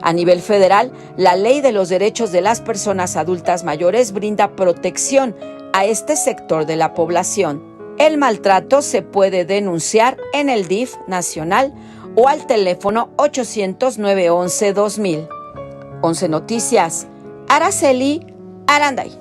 A nivel federal, la Ley de los Derechos de las Personas Adultas Mayores brinda protección a este sector de la población. El maltrato se puede denunciar en el DIF nacional o al teléfono 800-911-2000. 11 Noticias, Araceli Aranday.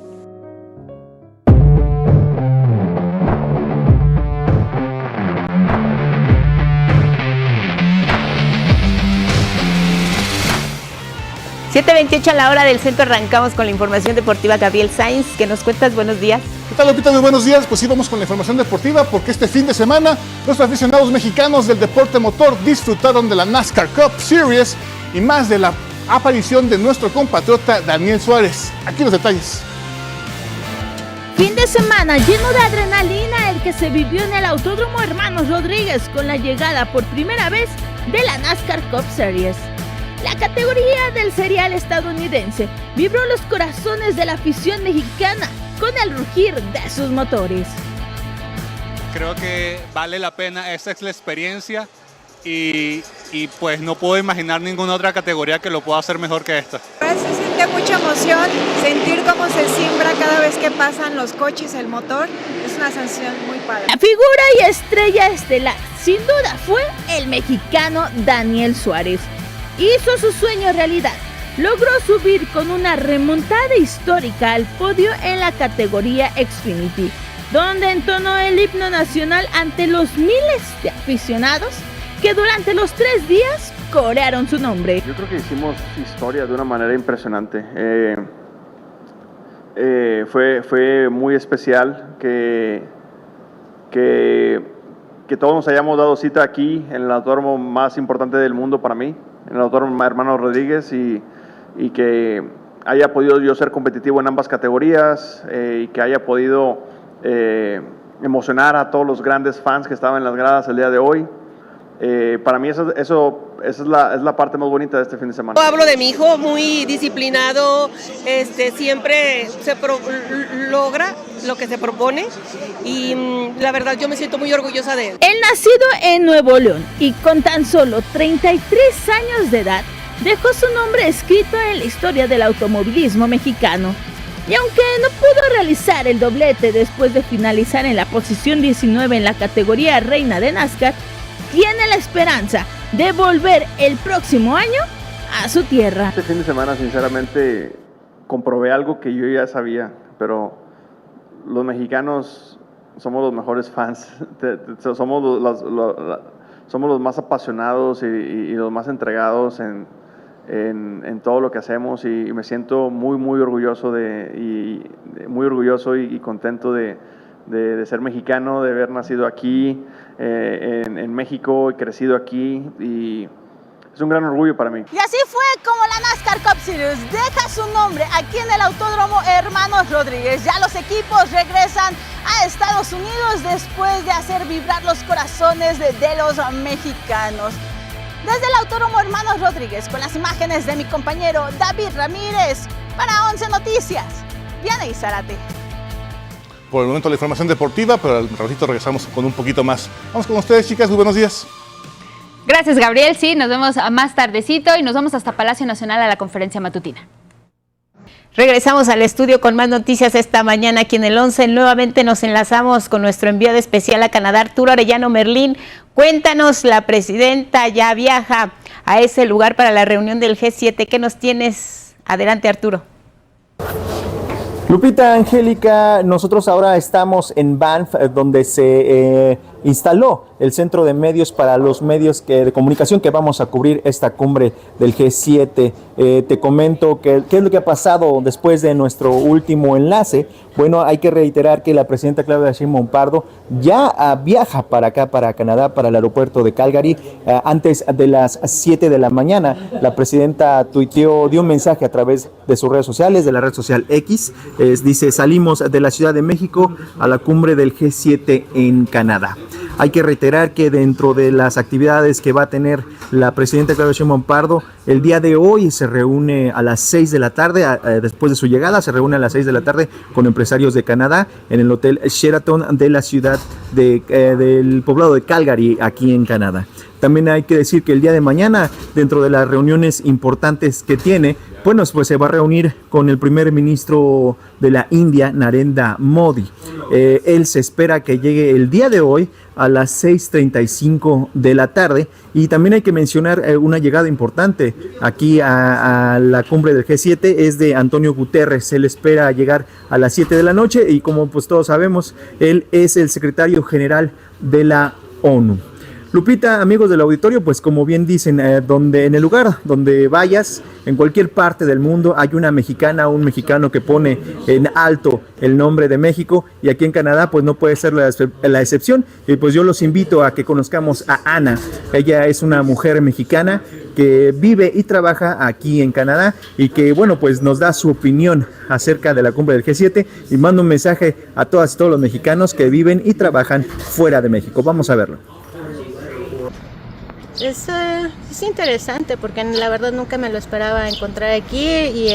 $7:28 a la hora del centro. Arrancamos con la información deportiva. Gabriel Sainz, ¿qué nos cuentas? Buenos días. ¿Qué tal, Lupita? Muy buenos días. Pues sí, vamos con la información deportiva porque este fin de semana los aficionados mexicanos del deporte motor disfrutaron de la NASCAR Cup Series y más de la aparición de nuestro compatriota Daniel Suárez. Aquí los detalles. Fin de semana lleno de adrenalina el que se vivió en el Autódromo Hermanos Rodríguez con la llegada por primera vez de la NASCAR Cup Series. La categoría del serial estadounidense vibró los corazones de la afición mexicana con el rugir de sus motores. Creo que vale la pena, esa es la experiencia y pues no puedo imaginar ninguna otra categoría que lo pueda hacer mejor que esta. Se siente mucha emoción, sentir cómo se simbra cada vez que pasan los coches, el motor, es una sensación muy padre. La figura y estrella estelar, sin duda, fue el mexicano Daniel Suárez. Hizo su sueño realidad, logró subir con una remontada histórica al podio en la categoría Xfinity, donde entonó el himno nacional ante los miles de aficionados que durante los 3 días corearon su nombre. Yo creo que hicimos historia de una manera impresionante. Fue muy especial que todos nos hayamos dado cita aquí en el autódromo más importante del mundo para mí. el autor Hermano Rodríguez, y que haya podido yo ser competitivo en ambas categorías, y que haya podido emocionar a todos los grandes fans que estaban en las gradas el día de hoy. Para mí esa es la parte más bonita de este fin de semana. Hablo de mi hijo, muy disciplinado, siempre logra lo que se propone, y la verdad yo me siento muy orgullosa de él. El nacido en Nuevo León y con tan solo 33 años de edad, dejó su nombre escrito en la historia del automovilismo mexicano. Y aunque no pudo realizar el doblete después de finalizar en la posición 19 en la categoría reina de NASCAR, tiene la esperanza de volver el próximo año a su tierra. Este fin de semana, sinceramente, comprobé algo que yo ya sabía, pero los mexicanos somos los mejores fans, somos los más apasionados y los más entregados en todo lo que hacemos, y me siento muy orgulloso y contento de ser mexicano, de haber nacido aquí en México y crecido aquí, y es un gran orgullo para mí. Y así fue como la NASCAR Cup Series deja su nombre aquí en el Autódromo Hermanos Rodríguez. Ya los equipos regresan a Estados Unidos después de hacer vibrar los corazones de los mexicanos. Desde el Autódromo Hermanos Rodríguez, con las imágenes de mi compañero David Ramírez, para 11 Noticias, Vianey Zárate. Por el momento la información deportiva, pero al ratito regresamos con un poquito más. Vamos con ustedes, chicas, muy buenos días. Gracias, Gabriel. Sí, nos vemos más tardecito y nos vamos hasta Palacio Nacional a la conferencia matutina. Regresamos al estudio con más noticias esta mañana aquí en el 11. Nuevamente nos enlazamos con nuestro enviado especial a Canadá, Arturo Arellano Merlín. Cuéntanos, la presidenta ya viaja a ese lugar para la reunión del G7. ¿Qué nos tienes? Adelante, Arturo. Lupita, Angélica, nosotros ahora estamos en Banff, donde se instaló el centro de medios para los medios de comunicación que vamos a cubrir esta cumbre del G7. Te comento qué es lo que ha pasado después de nuestro último enlace. Bueno, hay que reiterar que la presidenta Claudia Sheinbaum Pardo ya viaja para acá, para Canadá, para el aeropuerto de Calgary. Antes de las 7 de la mañana, la presidenta dio un mensaje a través de sus redes sociales, de la red social X. Dice, salimos de la Ciudad de México a la cumbre del G7 en Canadá. Hay que reiterar que dentro de las actividades que va a tener la presidenta Claudia Sheinbaum Pardo, el día de hoy se reúne a las 6 de la tarde, después de su llegada, se reúne a las 6 de la tarde con empresarios de Canadá en el Hotel Sheraton de la ciudad del poblado de Calgary, aquí en Canadá. También hay que decir que el día de mañana, dentro de las reuniones importantes que tiene, bueno, pues se va a reunir con el primer ministro de la India, Narendra Modi. Él se espera que llegue el día de hoy a las 6:35 de la tarde, y también hay que mencionar una llegada importante aquí a la cumbre del G7, es de Antonio Guterres. Él espera llegar a las 7 de la noche y, como pues todos sabemos, él es el secretario general de la ONU. Lupita, amigos del auditorio, pues como bien dicen, en el lugar donde vayas, en cualquier parte del mundo, hay una mexicana o un mexicano que pone en alto el nombre de México, y aquí en Canadá pues no puede ser la excepción. Y pues yo los invito a que conozcamos a Ana. Ella es una mujer mexicana que vive y trabaja aquí en Canadá, y que bueno, pues nos da su opinión acerca de la cumbre del G7 y manda un mensaje a todas y todos los mexicanos que viven y trabajan fuera de México. Vamos a verlo. Es interesante, porque la verdad nunca me lo esperaba encontrar aquí, y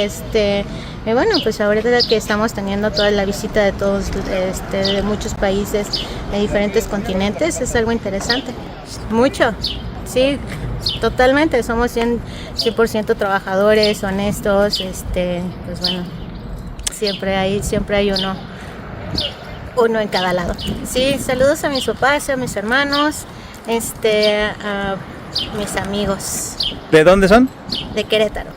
bueno, pues ahorita que estamos teniendo toda la visita de todos, de muchos países, de diferentes continentes, es algo interesante. Mucho, sí, totalmente, somos 100% trabajadores, honestos, pues bueno, siempre hay uno en cada lado. Sí, saludos a mis papás, a mis hermanos, a mis amigos. ¿De dónde son? De Querétaro.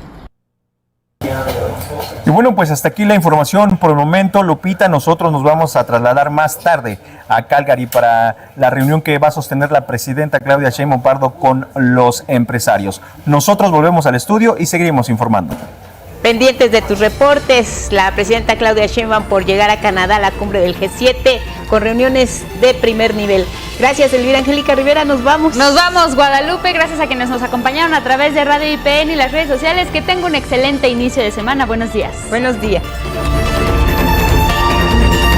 Y bueno, pues hasta aquí la información por el momento, Lupita. Nosotros nos vamos a trasladar más tarde a Calgary para la reunión que va a sostener la presidenta Claudia Sheinbaum Pardo con los empresarios. Nosotros volvemos al estudio y seguiremos informando. pendientes de tus reportes. La presidenta Claudia Sheinbaum por llegar a Canadá a la cumbre del G7 con reuniones de primer nivel. Gracias, Elvira Angélica Rivera, nos vamos. Nos vamos, Guadalupe, gracias a quienes nos acompañaron a través de Radio IPN y las redes sociales. Que tenga un excelente inicio de semana. Buenos días. Buenos días.